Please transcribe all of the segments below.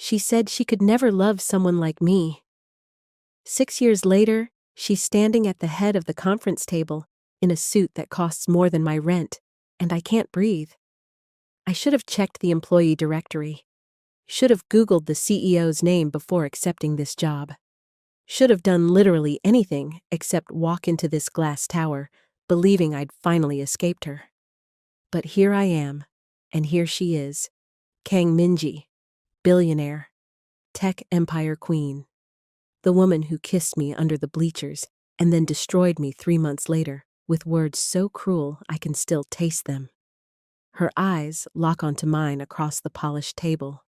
She said she could never love someone like me. 6 years later, she's standing at the head of the conference table in a suit that costs more than my rent, and I can't breathe. I should have checked the employee directory. Should have Googled the CEO's name before accepting this job. Should have done literally anything except walk into this glass tower, believing I'd finally escaped her. But here I am, and here she is, Kang Minji, billionaire, tech empire queen, the woman who kissed me under the bleachers and then destroyed me 3 months later with words so cruel I can still taste them. Her eyes lock onto mine across the polished table.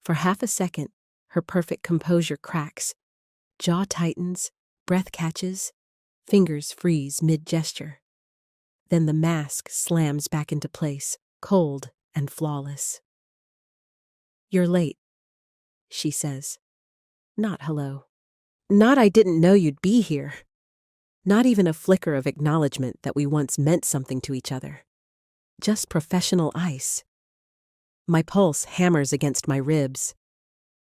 For half a second, her perfect composure cracks. Jaw tightens, breath catches, fingers freeze mid-gesture. Then the mask slams back into place, cold and flawless. "You're late," she says. Not hello. Not "I didn't know you'd be here." Not even a flicker of acknowledgement that we once meant something to each other. Just professional ice. My pulse hammers against my ribs.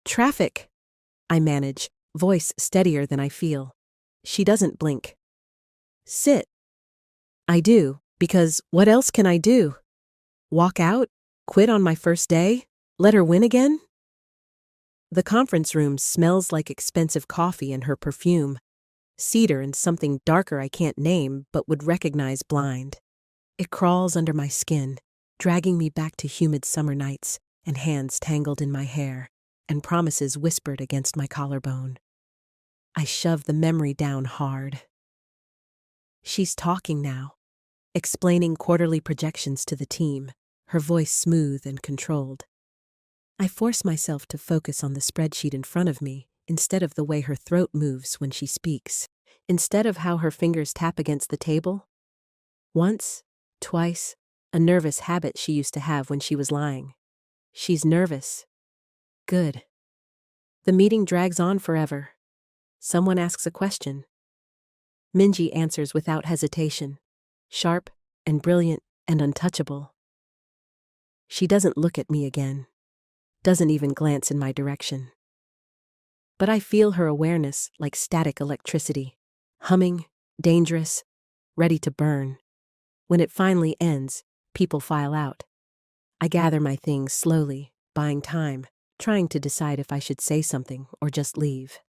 "Traffic," I manage, voice steadier than I feel. She doesn't blink. "Sit." I do, because what else can I do? Walk out? Quit on my first day? Let her win again? The conference room smells like expensive coffee and her perfume. Cedar and something darker I can't name but would recognize blind. It crawls under my skin, dragging me back to humid summer nights and hands tangled in my hair and promises whispered against my collarbone. I shove the memory down hard. She's talking now, explaining quarterly projections to the team, her voice smooth and controlled. I force myself to focus on the spreadsheet in front of me instead of the way her throat moves when she speaks, instead of how her fingers tap against the table. Once, twice, a nervous habit she used to have when she was lying. She's nervous. Good. The meeting drags on forever. Someone asks a question. Minji answers without hesitation, sharp and brilliant and untouchable. She doesn't look at me again, doesn't even glance in my direction. But I feel her awareness like static electricity, humming, dangerous, ready to burn. When it finally ends, people file out. I gather my things slowly, buying time, trying to decide if I should say something or just leave.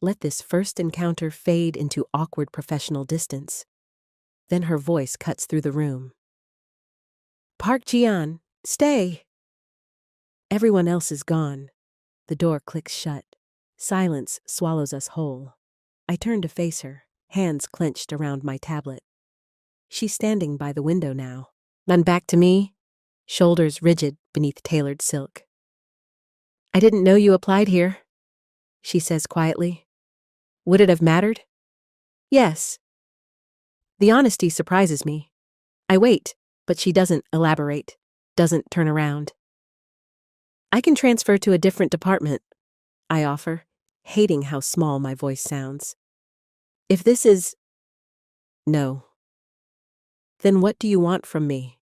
Let this first encounter fade into awkward professional distance. Then her voice cuts through the room. "Park Jian, stay!" Everyone else is gone. The door clicks shut. Silence swallows us whole. I turn to face her, hands clenched around my tablet. She's standing by the window now. Then back to me, shoulders rigid beneath tailored silk. "I didn't know you applied here," she says quietly. "Would it have mattered?" "Yes." The honesty surprises me. I wait, but she doesn't elaborate, doesn't turn around. "I can transfer to a different department," I offer, hating how small my voice sounds. "If this is—" "No." "Then what do you want from me?"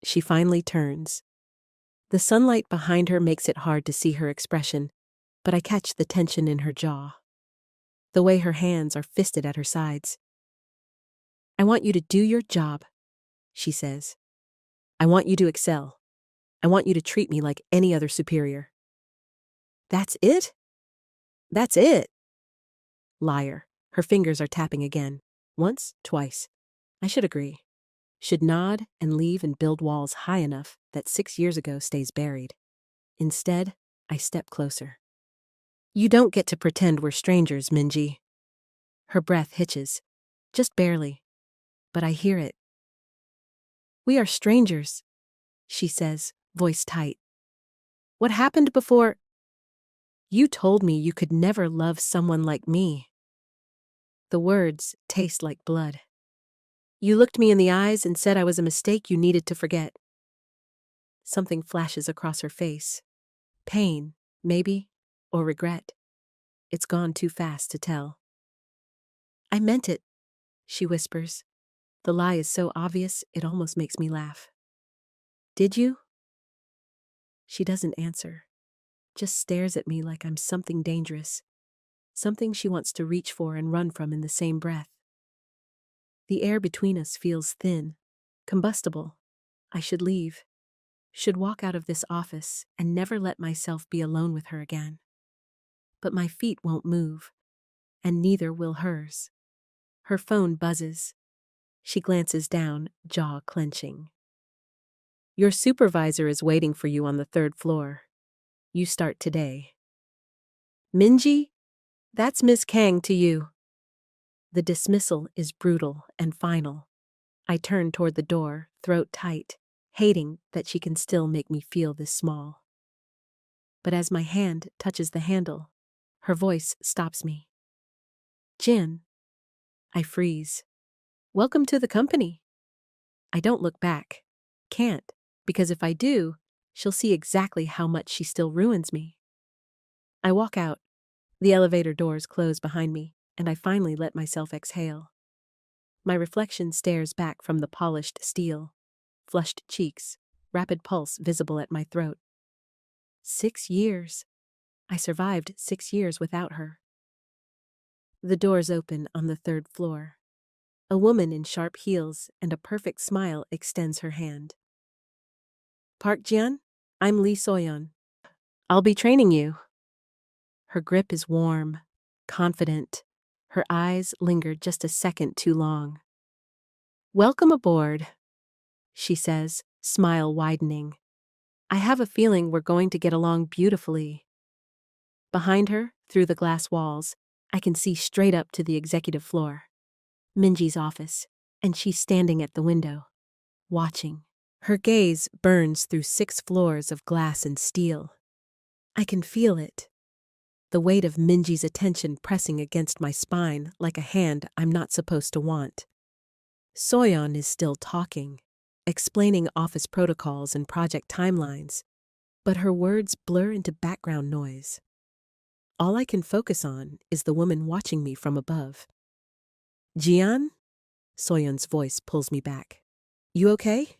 She finally turns. The sunlight behind her makes it hard to see her expression, but I catch the tension in her jaw. The way her hands are fisted at her sides. "I want you to do your job," she says. "I want you to excel. I want you to treat me like any other superior." "That's it?" "That's it." Liar. Her fingers are tapping again. Once, twice. I should agree. Should nod and leave and build walls high enough that 6 years ago stays buried. Instead, I step closer. "You don't get to pretend we're strangers, Minji." Her breath hitches. Just barely. But I hear it. "We are strangers," she says, voice tight. "What happened before—" "You told me you could never love someone like me." The words taste like blood. "You looked me in the eyes and said I was a mistake you needed to forget." Something flashes across her face. Pain, maybe, or regret. It's gone too fast to tell. "I meant it," she whispers. The lie is so obvious it almost makes me laugh. "Did you?" She doesn't answer. just stares at me like I'm something dangerous, something she wants to reach for and run from in the same breath. The air between us feels thin, combustible. I should leave, should walk out of this office and never let myself be alone with her again. But my feet won't move, and neither will hers. Her phone buzzes. She glances down, jaw clenching. Your supervisor is waiting for you on the 3rd floor. You start today. Minji? That's Ms. Kang to you. The dismissal is brutal and final. I turn toward the door, throat tight, hating that she can still make me feel this small. But as my hand touches the handle, her voice stops me. Jin. I freeze. Welcome to the company. I don't look back. Can't, because if I do, she'll see exactly how much she still ruins me. I walk out. The elevator doors close behind me, and I finally let myself exhale. My reflection stares back from the polished steel, flushed cheeks, rapid pulse visible at my throat. 6 years. I survived 6 years without her. The doors open on the 3rd floor. A woman in sharp heels and a perfect smile extends her hand. Park Jian, I'm Lee Soyeon. I'll be training you. Her grip is warm, confident. Her eyes linger just a second too long. Welcome aboard, she says, smile widening. I have a feeling we're going to get along beautifully. Behind her, through the glass walls, I can see straight up to the executive floor, Minji's office, and she's standing at the window, watching. Her gaze burns through 6 floors of glass and steel. I can feel it. The weight of Minji's attention pressing against my spine like a hand I'm not supposed to want. Soyeon is still talking, explaining office protocols and project timelines, but her words blur into background noise. All I can focus on is the woman watching me from above. Jian? Soyeon's voice pulls me back. You okay?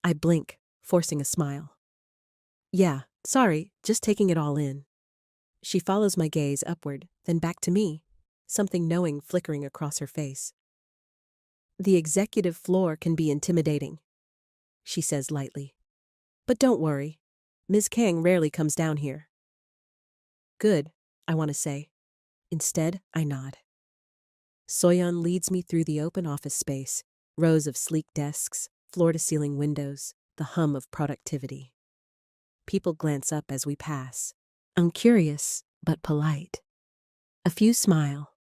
I blink, forcing a smile. Yeah, sorry, just taking it all in. She follows my gaze upward, then back to me, something knowing flickering across her face. The executive floor can be intimidating, she says lightly. But don't worry, Ms. Kang rarely comes down here. Good, I want to say. Instead, I nod. Soyeon leads me through the open office space, rows of sleek desks, floor-to-ceiling windows, the hum of productivity. People glance up as we pass. I'm curious, but polite. A few smile.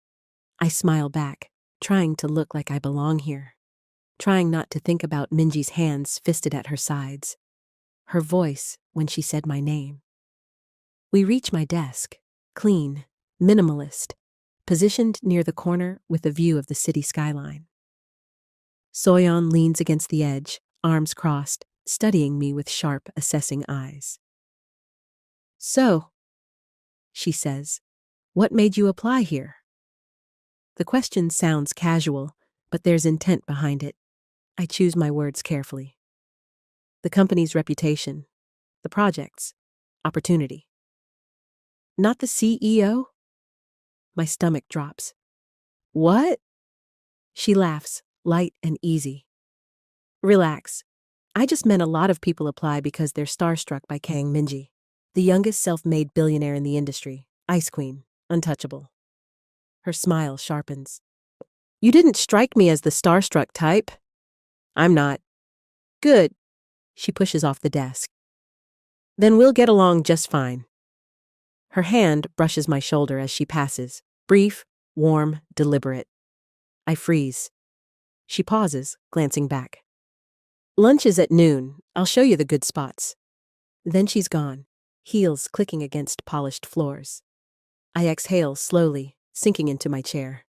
I smile back, trying to look like I belong here. Trying not to think about Minji's hands fisted at her sides. Her voice when she said my name. We reach my desk, clean, minimalist, positioned near the corner with a view of the city skyline. Soyeon leans against the edge, arms crossed, studying me with sharp, assessing eyes. So, she says, what made you apply here? The question sounds casual, but there's intent behind it. I choose my words carefully. The company's reputation, the projects, opportunity. Not the CEO? My stomach drops. What? She laughs, light and easy. Relax. I just meant a lot of people apply because they're starstruck by Kang Minji, the youngest self-made billionaire in the industry, Ice Queen, untouchable. Her smile sharpens. You didn't strike me as the starstruck type. I'm not. Good. She pushes off the desk. Then we'll get along just fine. Her hand brushes my shoulder as she passes, brief, warm, deliberate. I freeze. She pauses, glancing back. Lunch is at noon. I'll show you the good spots. Then she's gone, heels clicking against polished floors. I exhale slowly, sinking into my chair.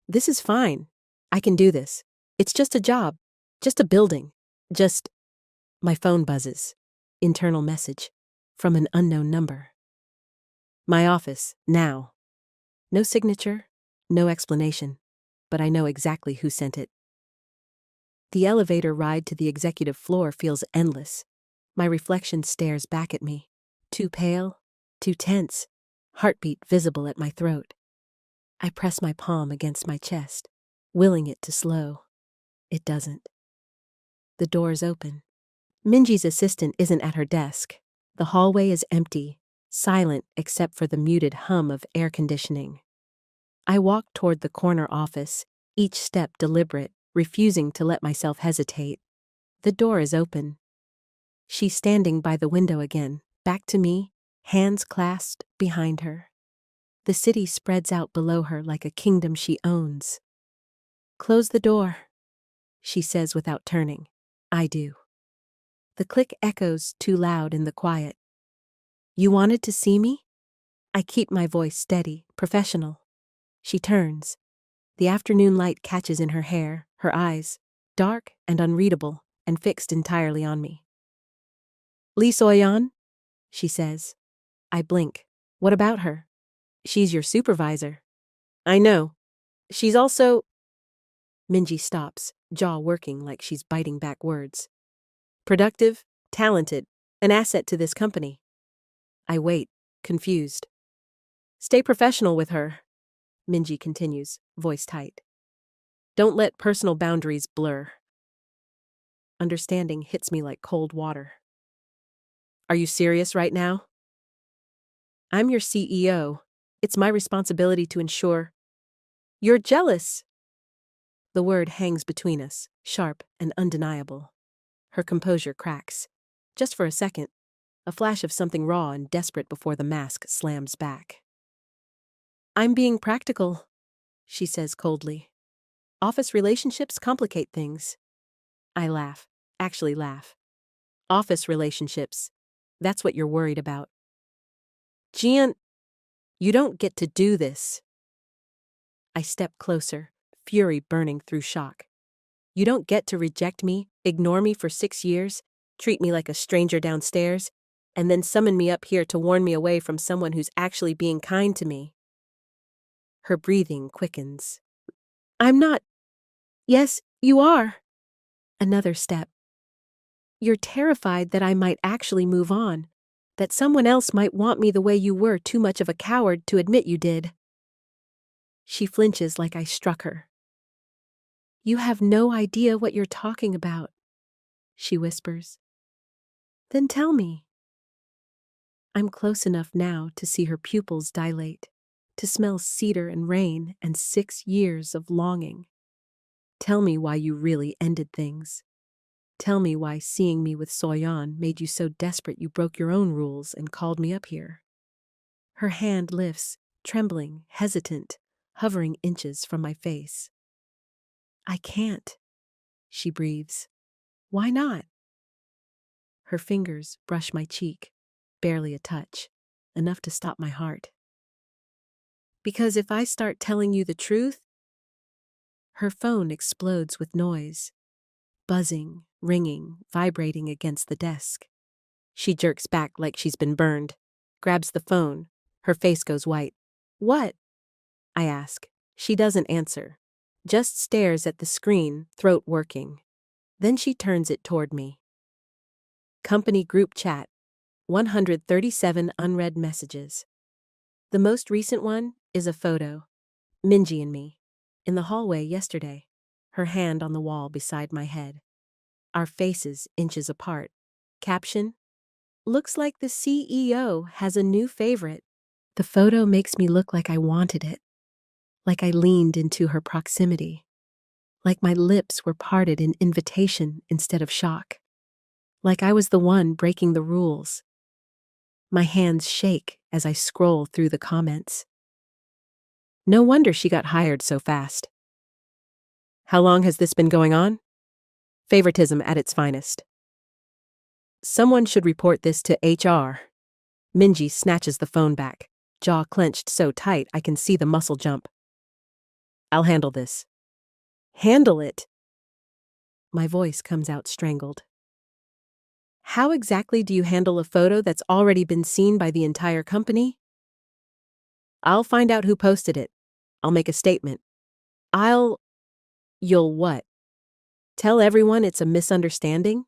This is fine. I can do this. It's just a job. Just a building. Just... My phone buzzes. Internal message. From an unknown number. My office, now. No signature, no explanation, but I know exactly who sent it. The elevator ride to the executive floor feels endless. My reflection stares back at me, Too pale, too tense, heartbeat visible at my throat. I press my palm against my chest, willing it to slow. It doesn't. The door's open. Minji's assistant isn't at her desk. The hallway is empty, silent except for the muted hum of air conditioning. I walk toward the corner office, each step deliberate, refusing to let myself hesitate. The door is open. She's standing by the window again, back to me, hands clasped behind her. The city spreads out below her like a kingdom she owns. "Close the door," she says without turning. I do. The click echoes too loud in the quiet. "You wanted to see me?" I keep my voice steady, professional. She turns. The afternoon light catches in her hair, her eyes, dark and unreadable, and fixed entirely on me. "Lee Soyeon?" she says. I blink. "What about her?" "She's your supervisor." "I know. She's also—" Minji stops, jaw working like she's biting back words. "Productive, talented, an asset to this company." I wait, confused. "Stay professional with her," Minji continues, voice tight. "Don't let personal boundaries blur." Understanding hits me like cold water. "Are you serious right now?" "I'm your CEO. It's my responsibility to ensure—" "You're jealous." The word hangs between us, sharp and undeniable. Her composure cracks. Just for a second, a flash of something raw and desperate before the mask slams back. "I'm being practical," she says coldly. "Office relationships complicate things." I laugh, actually laugh. "Office relationships. That's what you're worried about." "Jian, you don't get to do this." I step closer, fury burning through shock. "You don't get to reject me, ignore me for 6 years, treat me like a stranger downstairs, and then summon me up here to warn me away from someone who's actually being kind to me." Her breathing quickens. "I'm not—" "Yes, you are." Another step. "You're terrified that I might actually move on, that someone else might want me the way you were too much of a coward to admit you did." She flinches like I struck her. "You have no idea what you're talking about," she whispers. "Then tell me." I'm close enough now to see her pupils dilate, to smell cedar and rain and 6 years of longing. "Tell me why you really ended things. Tell me why seeing me with Soyeon made you so desperate you broke your own rules and called me up here." Her hand lifts, trembling, hesitant, hovering inches from my face. "I can't," she breathes. "Why not?" Her fingers brush my cheek, barely a touch, enough to stop my heart. "Because if I start telling you the truth—" Her phone explodes with noise, buzzing, ringing, vibrating against the desk. She jerks back like she's been burned, grabs the phone. Her face goes white. "What?" I ask. She doesn't answer, just stares at the screen, throat working. Then she turns it toward me. Company group chat, 137 unread messages. The most recent one is a photo, Minji and me, in the hallway yesterday, her hand on the wall beside my head. Our faces inches apart. Caption: "Looks like the CEO has a new favorite." The photo makes me look like I wanted it, like I leaned into her proximity, like my lips were parted in invitation instead of shock, like I was the one breaking the rules. My hands shake as I scroll through the comments. No wonder she got hired so fast. "How long has this been going on?" Favoritism at its finest. "Someone should report this to HR." Minji snatches the phone back, jaw clenched so tight I can see the muscle jump. "I'll handle this." "Handle it?" My voice comes out strangled. "How exactly do you handle a photo that's already been seen by the entire company?" "I'll find out who posted it. I'll make a statement. You'll what? Tell everyone it's a misunderstanding?"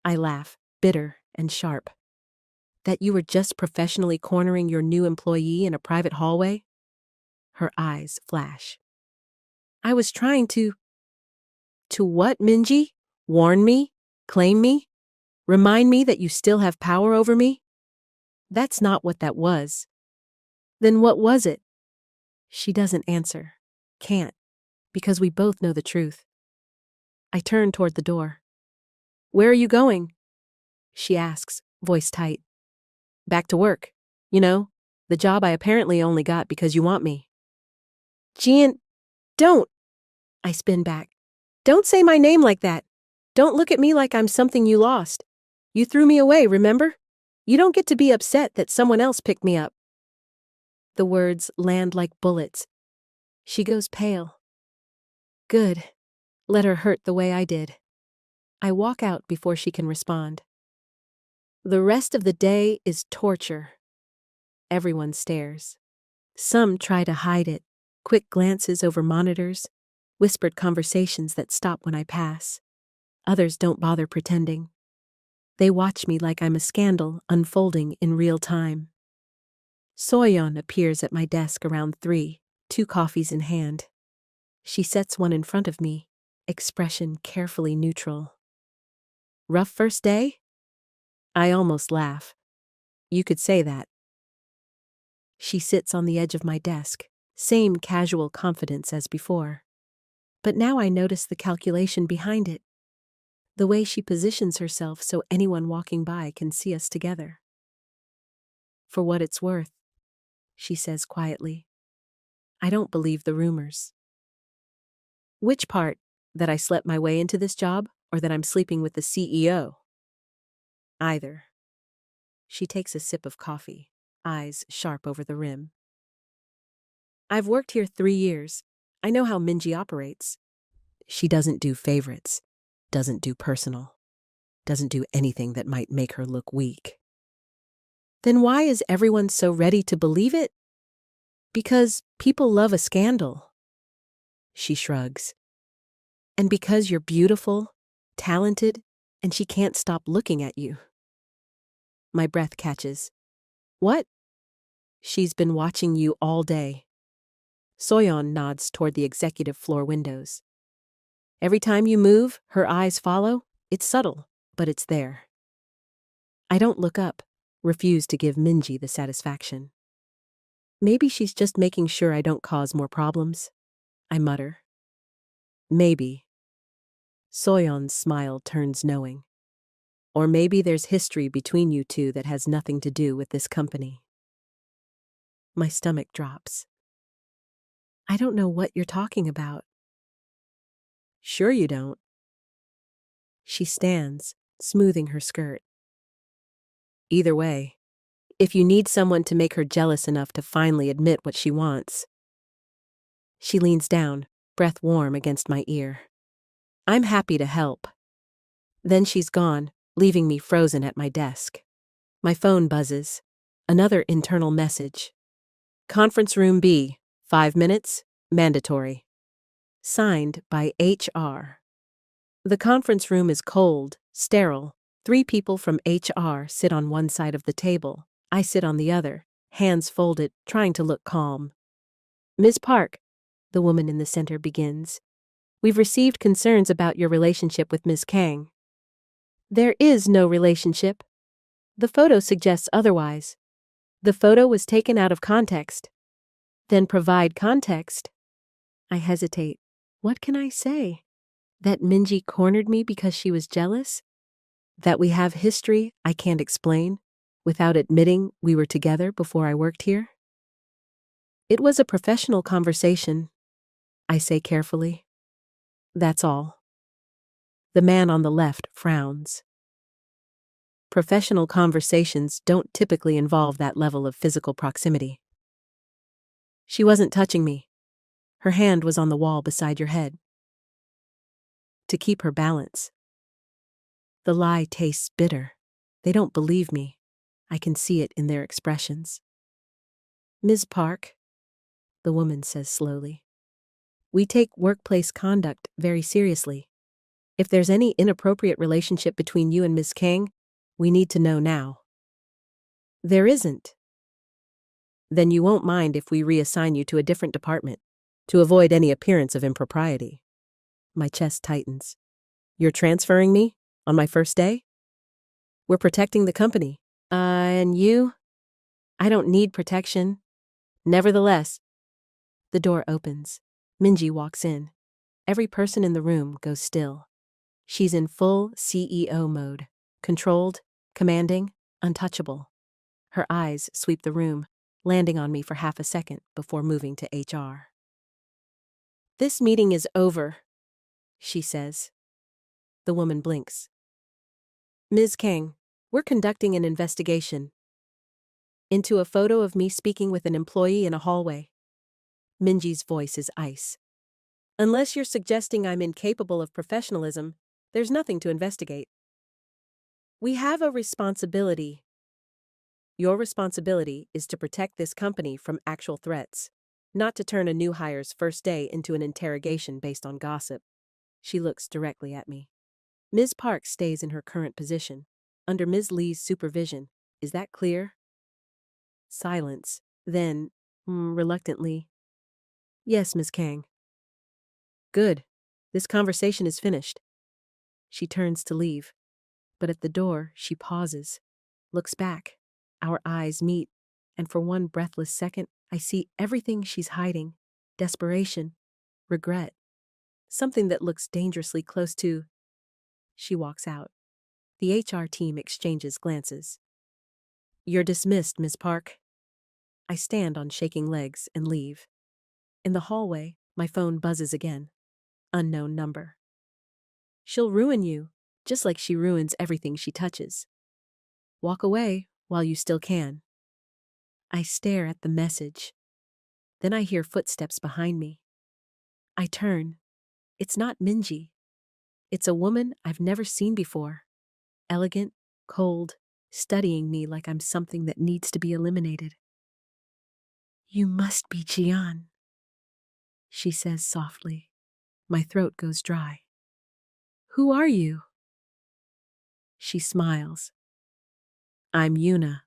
I laugh, bitter and sharp. That you were just professionally cornering your new employee in a private hallway? Her eyes flash. I was trying to. To what, Minji? Warn me? Claim me? Remind me that you still have power over me? That's not what that was. Then what was it? She doesn't answer. Can't. Because we both know the truth. I turn toward the door. Where are you going? She asks, voice tight. Back to work. You know, the job I apparently only got because you want me. Jean, don't. I spin back. Don't say my name like that. Don't look at me like I'm something you lost. You threw me away, remember? You don't get to be upset that someone else picked me up. The words land like bullets. She goes pale. Good. Let her hurt the way I did. I walk out before she can respond. The rest of the day is torture. Everyone stares. Some try to hide it. Quick glances over monitors, whispered conversations that stop when I pass. Others don't bother pretending. They watch me like I'm a scandal unfolding in real time. Soyeon appears at my desk around 3, 2 coffees in hand. She sets one in front of me, expression carefully neutral. Rough first day? I almost laugh. You could say that. She sits on the edge of my desk, same casual confidence as before. But now I notice the calculation behind it. The way she positions herself so anyone walking by can see us together. For what it's worth, she says quietly, I don't believe the rumors. Which part? That I slept my way into this job, or that I'm sleeping with the CEO? Either. She takes a sip of coffee, eyes sharp over the rim. I've worked here 3 years. I know how Minji operates. She doesn't do favorites, doesn't do personal, doesn't do anything that might make her look weak. Then why is everyone so ready to believe it? Because people love a scandal. She shrugs. And because you're beautiful, talented, and she can't stop looking at you. My breath catches. What? She's been watching you all day. Soyeon nods toward the executive floor windows. Every time you move, her eyes follow. It's subtle, but it's there. I don't look up, refuse to give Minji the satisfaction. Maybe she's just making sure I don't cause more problems. I mutter. Maybe. Soyeon's smile turns knowing. Or maybe there's history between you two that has nothing to do with this company. My stomach drops. I don't know what you're talking about. Sure you don't. She stands, smoothing her skirt. Either way, if you need someone to make her jealous enough to finally admit what she wants. She leans down, breath warm against my ear. I'm happy to help. Then she's gone, leaving me frozen at my desk. My phone buzzes. Another internal message. Conference room B, 5 minutes, mandatory. Signed by HR. The conference room is cold, sterile. 3 people from HR sit on one side of the table. I sit on the other, hands folded, trying to look calm. Ms. Park, the woman in the center begins. We've received concerns about your relationship with Ms. Kang. There is no relationship. The photo suggests otherwise. The photo was taken out of context. Then provide context. I hesitate. What can I say? That Minji cornered me because she was jealous? That we have history I can't explain without admitting we were together before I worked here? It was a professional conversation, I say carefully. That's all. The man on the left frowns. Professional conversations don't typically involve that level of physical proximity. She wasn't touching me. Her hand was on the wall beside your head. To keep her balance. The lie tastes bitter. They don't believe me. I can see it in their expressions. Ms. Park, the woman says slowly, we take workplace conduct very seriously. If there's any inappropriate relationship between you and Ms. Kang, we need to know now. There isn't. Then you won't mind if we reassign you to a different department, to avoid any appearance of impropriety. My chest tightens. You're transferring me? On my first day? We're protecting the company. And you? I don't need protection. Nevertheless. The door opens. Minji walks in. Every person in the room goes still. She's in full CEO mode. Controlled, commanding, untouchable. Her eyes sweep the room, landing on me for half a second before moving to HR. This meeting is over, she says. The woman blinks. Ms. Kang, we're conducting an investigation into a photo of me speaking with an employee in a hallway. Minji's voice is ice. Unless you're suggesting I'm incapable of professionalism, there's nothing to investigate. We have a responsibility. Your responsibility is to protect this company from actual threats, not to turn a new hire's first day into an interrogation based on gossip. She looks directly at me. Ms. Park stays in her current position, under Ms. Lee's supervision. Is that clear? Silence. Then, reluctantly, yes, Ms. Kang. Good. This conversation is finished. She turns to leave, but at the door, she pauses, looks back. Our eyes meet, and for one breathless second, I see everything she's hiding. Desperation, regret, something that looks dangerously close to. She walks out. The HR team exchanges glances. You're dismissed, Ms. Park. I stand on shaking legs and leave. In the hallway, my phone buzzes again. Unknown number. She'll ruin you, just like she ruins everything she touches. Walk away while you still can. I stare at the message. Then I hear footsteps behind me. I turn. It's not Minji. It's a woman I've never seen before. Elegant, cold, studying me like I'm something that needs to be eliminated. You must be Jian, she says softly. My throat goes dry. Who are you? She smiles. I'm Yuna.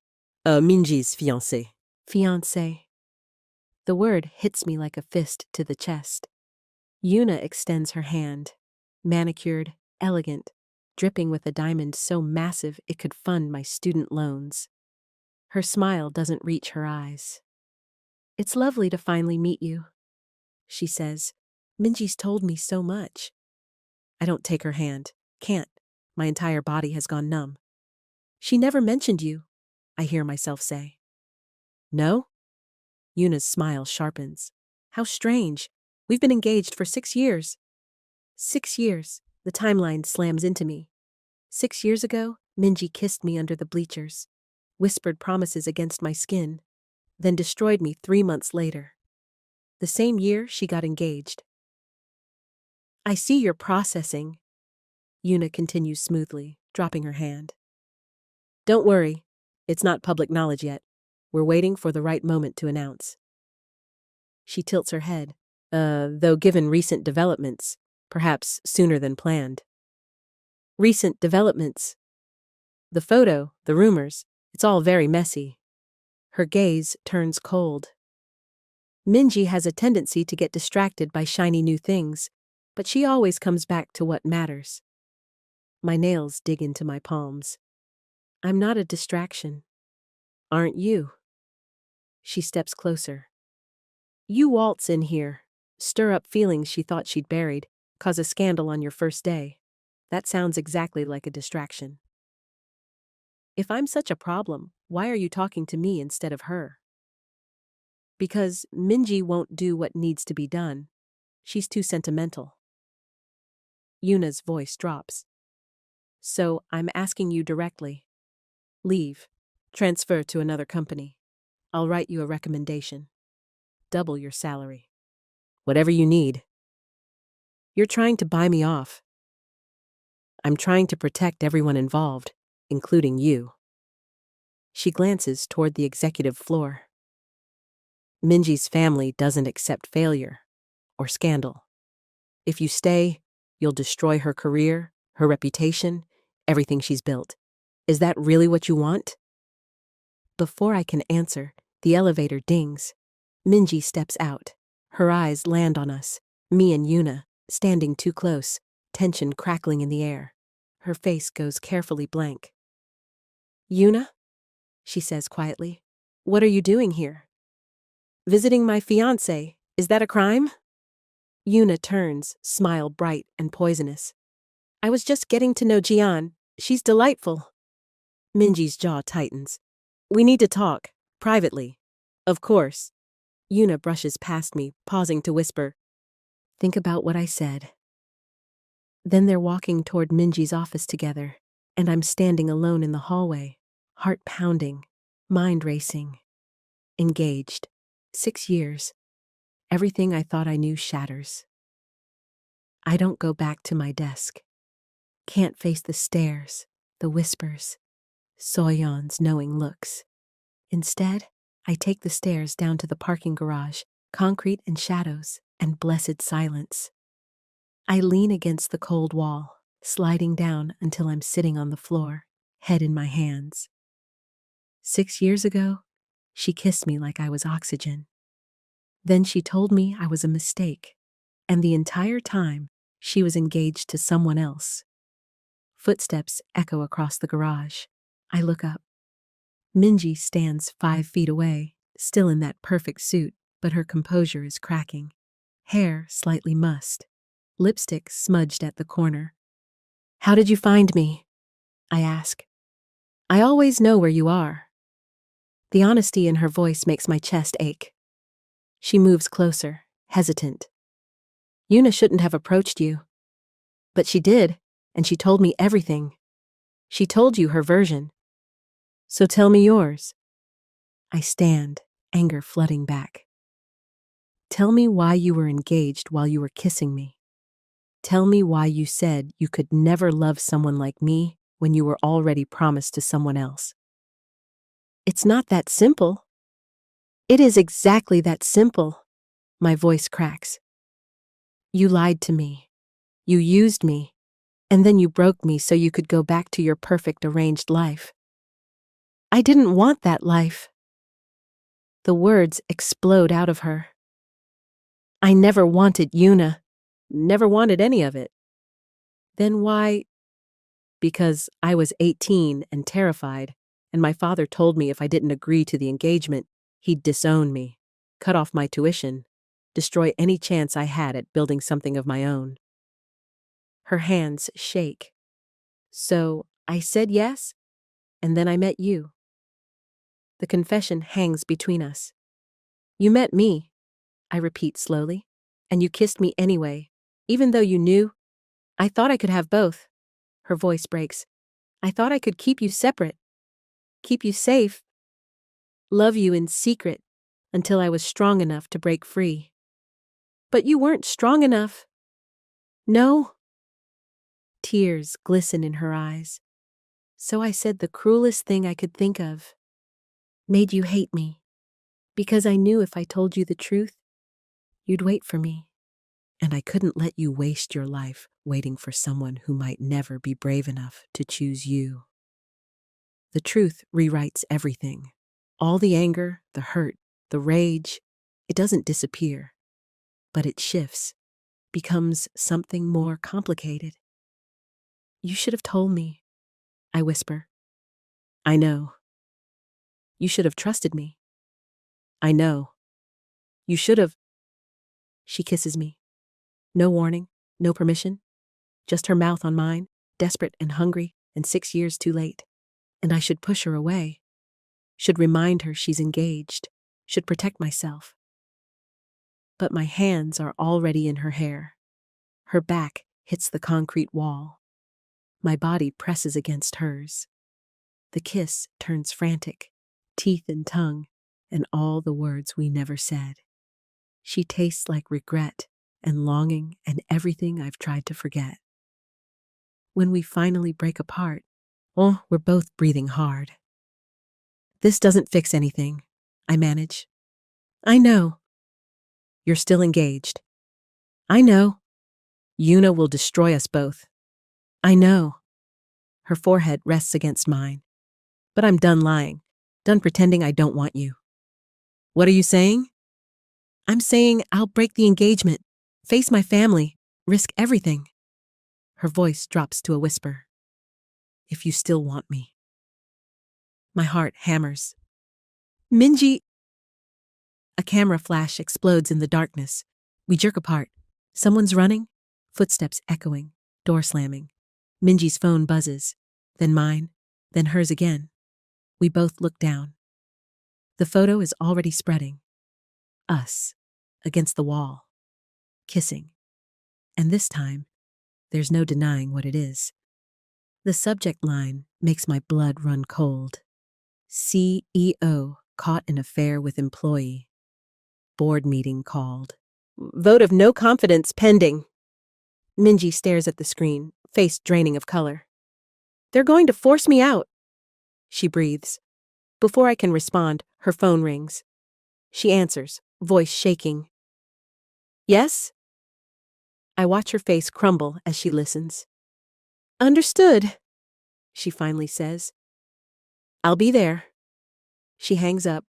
Minji's fiancé. Fiancé. The word hits me like a fist to the chest. Yuna extends her hand, manicured, elegant, dripping with a diamond so massive it could fund my student loans. Her smile doesn't reach her eyes. It's lovely to finally meet you, she says. Minji's told me so much. I don't take her hand. Can't. My entire body has gone numb. She never mentioned you, I hear myself say. No? Yuna's smile sharpens. How strange. We've been engaged for 6 years. 6 years. The timeline slams into me. 6 years ago, Minji kissed me under the bleachers, whispered promises against my skin, then destroyed me 3 months later. The same year, she got engaged. I see you're processing, Yuna continues smoothly, dropping her hand. Don't worry. It's not public knowledge yet. We're waiting for the right moment to announce. She tilts her head, though given recent developments, perhaps sooner than planned. Recent developments. The photo, the rumors, it's all very messy. Her gaze turns cold. Minji has a tendency to get distracted by shiny new things, but she always comes back to what matters. My nails dig into my palms. I'm not a distraction. Aren't you? She steps closer. You waltz in here, stir up feelings she thought she'd buried, cause a scandal on your first day. That sounds exactly like a distraction. If I'm such a problem, why are you talking to me instead of her? Because Minji won't do what needs to be done. She's too sentimental. Yuna's voice drops. So I'm asking you directly. Leave. Transfer to another company. I'll write you a recommendation. Double your salary. Whatever you need. You're trying to buy me off. I'm trying to protect everyone involved, including you. She glances toward the executive floor. Minji's family doesn't accept failure or scandal. If you stay, you'll destroy her career, her reputation, everything she's built. Is that really what you want? Before I can answer, the elevator dings. Minji steps out. Her eyes land on us, me and Yuna, standing too close, tension crackling in the air. Her face goes carefully blank. "Yuna?" she says quietly. "What are you doing here?" "Visiting my fiancé. Is that a crime?" Yuna turns, smile bright and poisonous. "I was just getting to know Jian. She's delightful." Minji's jaw tightens. "We need to talk, privately." "Of course." Yuna brushes past me, pausing to whisper, "Think about what I said." Then they're walking toward Minji's office together, and I'm standing alone in the hallway, heart pounding, mind racing. Engaged. 6 years. Everything I thought I knew shatters. I don't go back to my desk. Can't face the stares, the whispers, Soyeon's knowing looks. Instead, I take the stairs down to the parking garage, concrete and shadows, and blessed silence. I lean against the cold wall, sliding down until I'm sitting on the floor, head in my hands. 6 years ago, she kissed me like I was oxygen. Then she told me I was a mistake, and the entire time, she was engaged to someone else. Footsteps echo across the garage. I look up. Minji stands 5 feet away, still in that perfect suit, but her composure is cracking. Hair slightly mussed. Lipstick smudged at the corner. "How did you find me?" I ask. "I always know where you are." The honesty in her voice makes my chest ache. She moves closer, hesitant. "Yuna shouldn't have approached you." "But she did, and she told me everything." "She told you her version. So tell me yours." I stand, anger flooding back. "Tell me why you were engaged while you were kissing me. Tell me why you said you could never love someone like me when you were already promised to someone else." "It's not that simple." "It is exactly that simple." My voice cracks. "You lied to me. You used me. And then you broke me so you could go back to your perfect arranged life." "I didn't want that life." The words explode out of her. "I never wanted Yuna. Never wanted any of it." "Then why?" "Because I was 18 and terrified, and my father told me if I didn't agree to the engagement, he'd disown me, cut off my tuition, destroy any chance I had at building something of my own." Her hands shake. "So I said yes, and then I met you." The confession hangs between us. "You met me," I repeat slowly, "and you kissed me anyway, even though you knew. I thought I could have both." Her voice breaks. "I thought I could keep you separate, keep you safe, love you in secret until I was strong enough to break free." "But you weren't strong enough." "No." Tears glisten in her eyes. "So I said the cruelest thing I could think of. Made you hate me. Because I knew if I told you the truth, you'd wait for me. And I couldn't let you waste your life waiting for someone who might never be brave enough to choose you." The truth rewrites everything. All the anger, the hurt, the rage, it doesn't disappear, but it shifts, becomes something more complicated. "You should have told me," I whisper. "I know." "You should have trusted me." "I know." "You should have." She kisses me. No warning, no permission, just her mouth on mine, desperate and hungry, and 6 years too late. And I should push her away. Should remind her she's engaged. Should protect myself. But my hands are already in her hair. Her back hits the concrete wall. My body presses against hers. The kiss turns frantic, teeth and tongue, and all the words we never said. She tastes like regret and longing and everything I've tried to forget. When we finally break apart, oh, we're both breathing hard. "This doesn't fix anything," I manage. "I know." "You're still engaged." "I know." "Yuna will destroy us both." "I know." Her forehead rests against mine. "But I'm done lying. Done pretending I don't want you. What are you saying? I'm saying I'll break the engagement, face my family, risk everything. Her voice drops to a whisper. If you still want me. My heart hammers. Minji! A camera flash explodes in the darkness. We jerk apart. Someone's running, footsteps echoing, door slamming. Minji's phone buzzes, then mine, then hers again. We both look down. The photo is already spreading. Us, against the wall, kissing. And this time, there's no denying what it is. The subject line makes my blood run cold. CEO caught in affair with employee. Board meeting called. Vote of no confidence pending. Minji stares at the screen, face draining of color. They're going to force me out. She breathes. Before I can respond, her phone rings. She answers, voice shaking. Yes? I watch her face crumble as she listens. Understood, she finally says. I'll be there. She hangs up,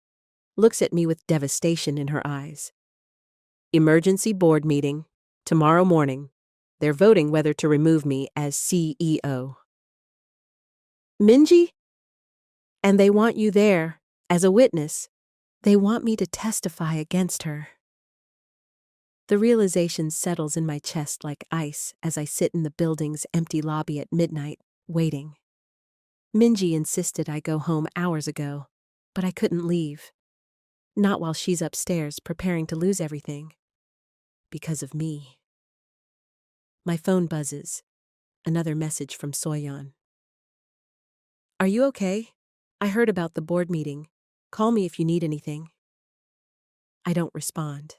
looks at me with devastation in her eyes. Emergency board meeting, tomorrow morning. They're voting whether to remove me as CEO. Minji? And they want you there, as a witness. They want me to testify against her. The realization settles in my chest like ice as I sit in the building's empty lobby at midnight, waiting. Minji insisted I go home hours ago, but I couldn't leave. Not while she's upstairs preparing to lose everything. Because of me. My phone buzzes. Another message from Soyeon. Are you okay? I heard about the board meeting. Call me if you need anything. I don't respond.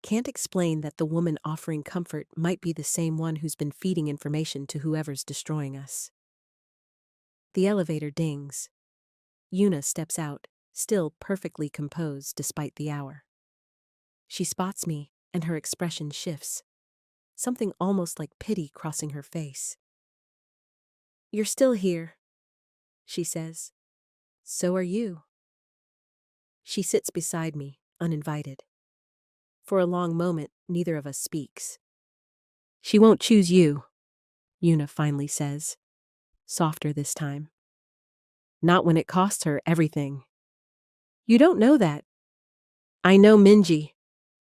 Can't explain that the woman offering comfort might be the same one who's been feeding information to whoever's destroying us. The elevator dings. Yuna steps out, still perfectly composed despite the hour. She spots me, and her expression shifts. Something almost like pity crossing her face. You're still here, she says. So are you. She sits beside me, uninvited. For a long moment, neither of us speaks. She won't choose you, Yuna finally says, softer this time. Not when it costs her everything. You don't know that. I know Minji.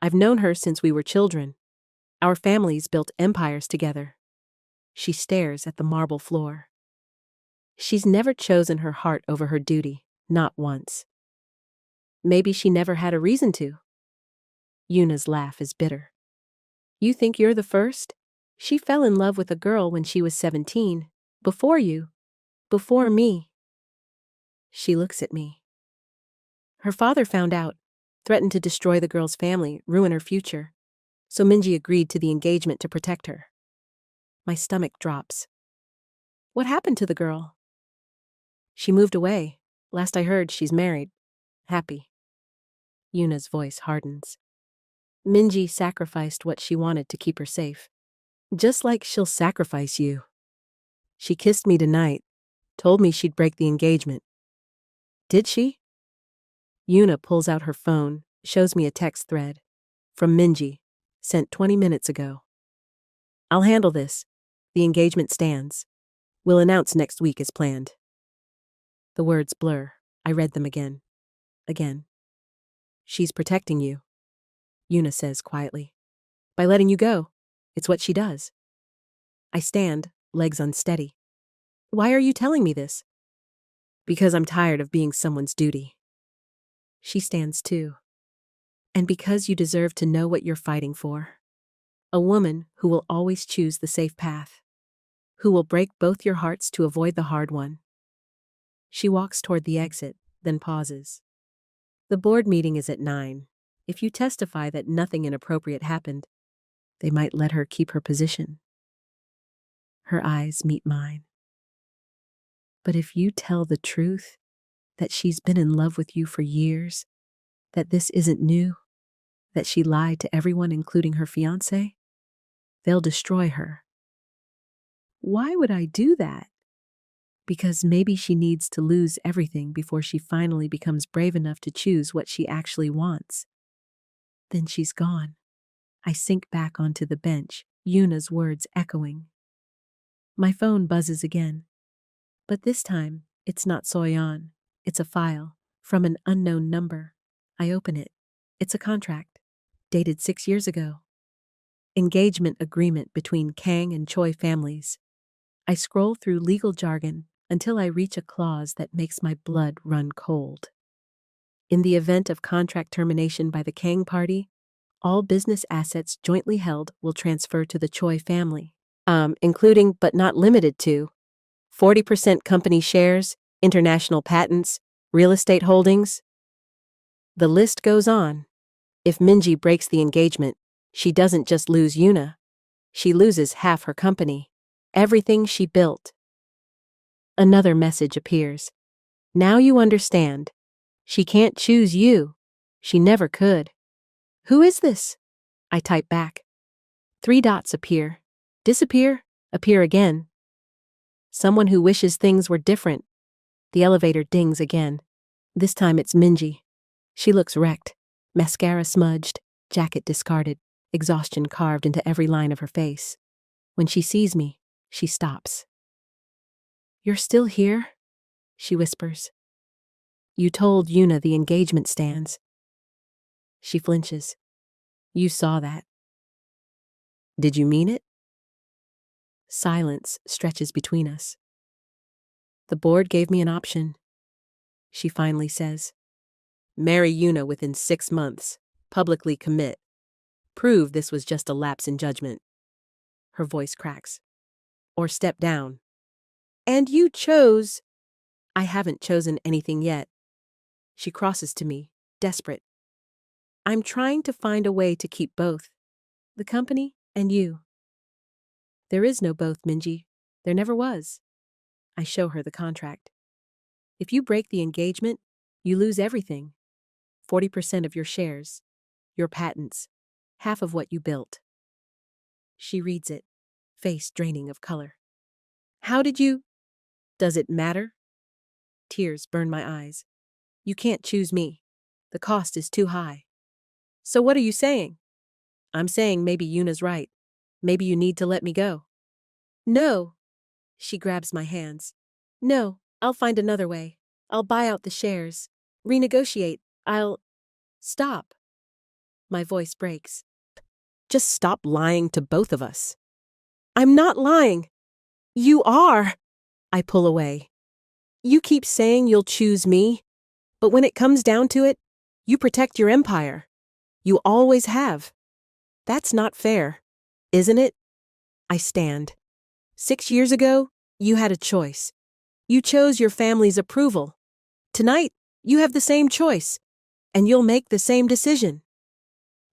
I've known her since we were children. Our families built empires together. She stares at the marble floor. She's never chosen her heart over her duty, not once. Maybe she never had a reason to. Yuna's laugh is bitter. You think you're the first? She fell in love with a girl when she was 17, before you, before me. She looks at me. Her father found out, threatened to destroy the girl's family, ruin her future. So Minji agreed to the engagement to protect her. My stomach drops. What happened to the girl? She moved away. Last I heard, she's married. Happy. Yuna's voice hardens. Minji sacrificed what she wanted to keep her safe. Just like she'll sacrifice you. She kissed me tonight, told me she'd break the engagement. Did she? Yuna pulls out her phone, shows me a text thread. From Minji, sent 20 minutes ago. I'll handle this. The engagement stands. We'll announce next week as planned. The words blur. I read them again. Again. She's protecting you, Yuna says quietly. By letting you go. It's what she does. I stand, legs unsteady. Why are you telling me this? Because I'm tired of being someone's duty. She stands too. And because you deserve to know what you're fighting for. A woman who will always choose the safe path. Who will break both your hearts to avoid the hard one. She walks toward the exit, then pauses. The board meeting is at 9. If you testify that nothing inappropriate happened, they might let her keep her position. Her eyes meet mine. But if you tell the truth, that she's been in love with you for years, that this isn't new, that she lied to everyone including her fiancé, they'll destroy her. Why would I do that? Because maybe she needs to lose everything before she finally becomes brave enough to choose what she actually wants. Then she's gone. I sink back onto the bench, Yuna's words echoing. My phone buzzes again. But this time, it's not Soyeon. It's a file from an unknown number. I open it. It's a contract, dated 6 years ago. Engagement agreement between Kang and Choi families. I scroll through legal jargon until I reach a clause that makes my blood run cold. In the event of contract termination by the Kang party, all business assets jointly held will transfer to the Choi family, including but not limited to 40% company shares, international patents, real estate holdings. The list goes on. If Minji breaks the engagement, she doesn't just lose Yuna. She loses half her company, everything she built. Another message appears. Now you understand. She can't choose you. She never could. Who is this? I type back. 3 dots appear, disappear, appear again. Someone who wishes things were different. The elevator dings again. This time it's Minji. She looks wrecked, mascara smudged, jacket discarded, exhaustion carved into every line of her face. When she sees me, she stops. "You're still here?" she whispers. "You told Yuna the engagement stands." She flinches. "You saw that." "Did you mean it?" Silence stretches between us. "The board gave me an option," she finally says. "Marry Yuna within 6 months, publicly commit. Prove this was just a lapse in judgment." Her voice cracks. "Or step down." "And you chose—" "I haven't chosen anything yet." She crosses to me, desperate. "I'm trying to find a way to keep both, the company and you." "There is no both, Minji. There never was." I show her the contract. "If you break the engagement, you lose everything. 40% of your shares, your patents, half of what you built." She reads it, face draining of color. "How did you—" "Does it matter?" Tears burn my eyes. "You can't choose me. The cost is too high." "So what are you saying?" "I'm saying maybe Yuna's right. Maybe you need to let me go." "No." She grabs my hands. "No, I'll find another way. I'll buy out the shares. Renegotiate. I'll—" "Stop." My voice breaks. "Just stop lying to both of us." "I'm not lying." "You are." I pull away. "You keep saying you'll choose me, but when it comes down to it, you protect your empire. You always have. That's not fair, isn't it?" I stand. 6 years ago, you had a choice. You chose your family's approval. Tonight, you have the same choice, and you'll make the same decision.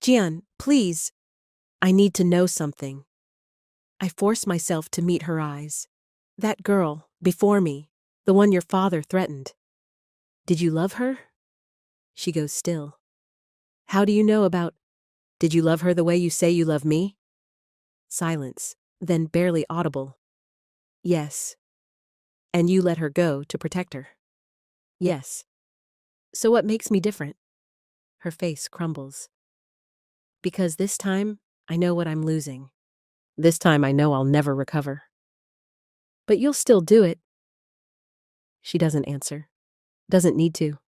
Jian, please. I need to know something. I force myself to meet her eyes. That girl, before me, the one your father threatened. Did you love her? She goes still. How do you know about— Did you love her the way you say you love me? Silence, then barely audible. Yes. And you let her go to protect her? Yes. So what makes me different? Her face crumbles. Because this time, I know what I'm losing. This time I know I'll never recover. But you'll still do it. She doesn't answer. Doesn't need to.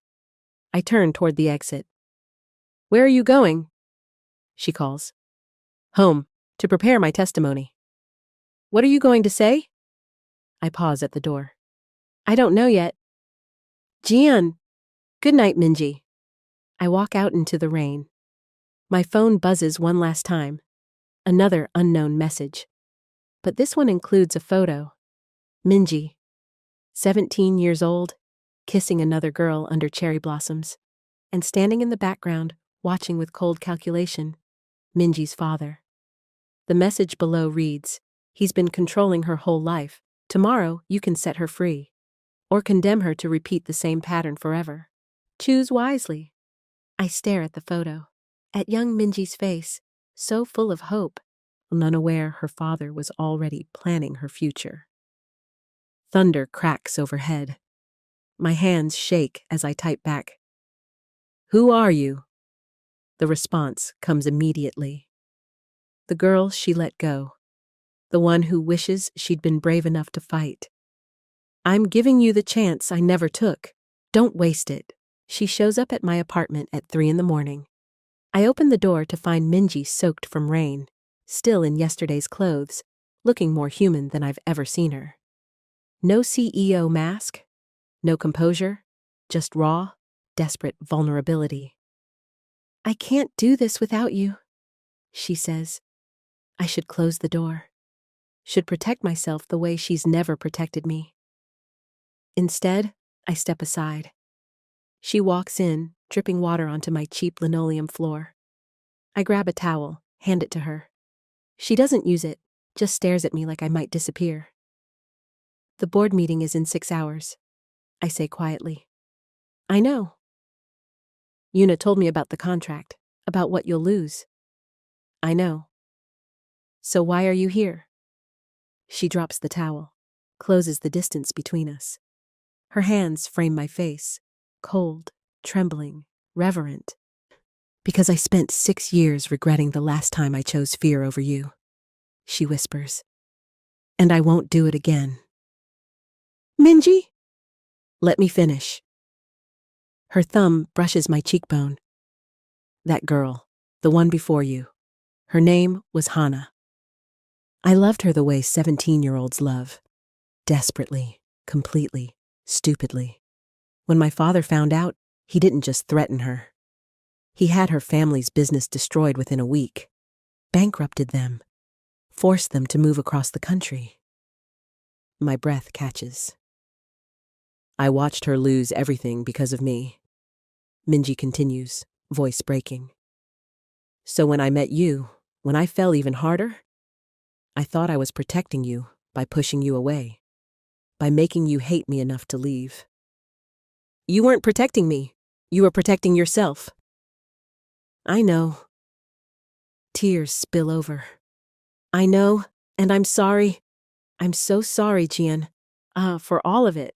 I turn toward the exit. Where are you going? She calls. Home, to prepare my testimony. What are you going to say? I pause at the door. I don't know yet. Jian. Good night, Minji. I walk out into the rain. My phone buzzes one last time. Another unknown message. But this one includes a photo. Minji, 17 years old, kissing another girl under cherry blossoms, and standing in the background, watching with cold calculation, Minji's father. The message below reads, he's been controlling her whole life. Tomorrow, you can set her free. Or condemn her to repeat the same pattern forever. Choose wisely. I stare at the photo. At young Minji's face, so full of hope, unaware her father was already planning her future. Thunder cracks overhead. My hands shake as I type back. Who are you? The response comes immediately. The girl she let go. The one who wishes she'd been brave enough to fight. I'm giving you the chance I never took. Don't waste it. She shows up at my apartment at 3 a.m. I open the door to find Minji soaked from rain, still in yesterday's clothes, looking more human than I've ever seen her. No CEO mask, no composure, just raw, desperate vulnerability. I can't do this without you, she says. I should close the door. Should protect myself the way she's never protected me. Instead, I step aside. She walks in, dripping water onto my cheap linoleum floor. I grab a towel, hand it to her. She doesn't use it, just stares at me like I might disappear. The board meeting is in 6 hours, I say quietly. I know. Yuna told me about the contract, about what you'll lose. I know. So why are you here? She drops the towel, closes the distance between us. Her hands frame my face, cold, trembling, reverent. Because I spent 6 years regretting the last time I chose fear over you, she whispers. And I won't do it again. Minji? Let me finish. Her thumb brushes my cheekbone. That girl, the one before you, her name was Hana. I loved her the way 17-year-olds love. Desperately, completely, stupidly. When my father found out, he didn't just threaten her. He had her family's business destroyed within a week, bankrupted them, forced them to move across the country. My breath catches. I watched her lose everything because of me. Minji continues, voice breaking. So when I met you, when I fell even harder, I thought I was protecting you by pushing you away, by making you hate me enough to leave. You weren't protecting me. You were protecting yourself. I know. Tears spill over. I know, and I'm sorry. I'm so sorry, Jian. For all of it.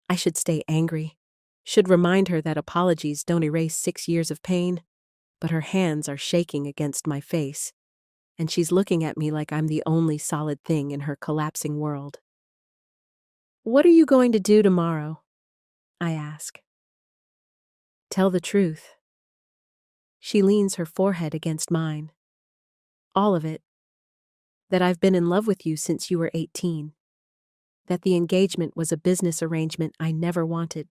I should stay angry. Should remind her that apologies don't erase 6 years of pain, but her hands are shaking against my face, and she's looking at me like I'm the only solid thing in her collapsing world. What are you going to do tomorrow? I ask. Tell the truth. She leans her forehead against mine. All of it. That I've been in love with you since you were 18. That the engagement was a business arrangement I never wanted.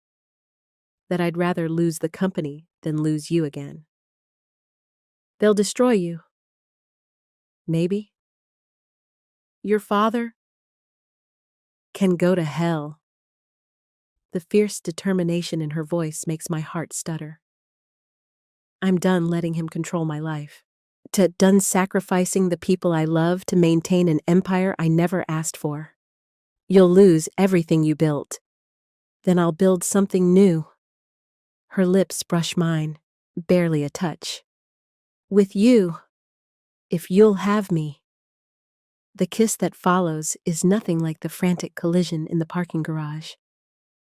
That I'd rather lose the company than lose you again. They'll destroy you. Maybe. Your father can go to hell. The fierce determination in her voice makes my heart stutter. I'm done letting him control my life. Done sacrificing the people I love to maintain an empire I never asked for. You'll lose everything you built. Then I'll build something new. Her lips brush mine, barely a touch. With you, if you'll have me. The kiss that follows is nothing like the frantic collision in the parking garage.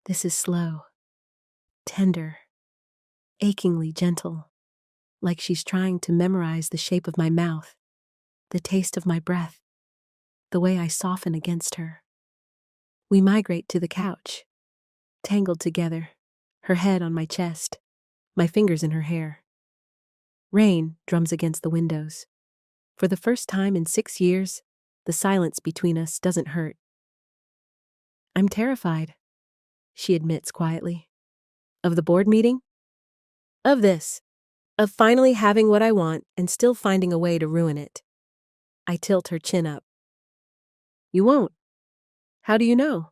This is slow, tender, achingly gentle, like she's trying to memorize the shape of my mouth, the taste of my breath, the way I soften against her. We migrate to the couch, tangled together, her head on my chest, my fingers in her hair. Rain drums against the windows. For the first time in 6 years, the silence between us doesn't hurt. I'm terrified, she admits quietly. Of the board meeting? Of this. Of finally having what I want and still finding a way to ruin it. I tilt her chin up. You won't. How do you know?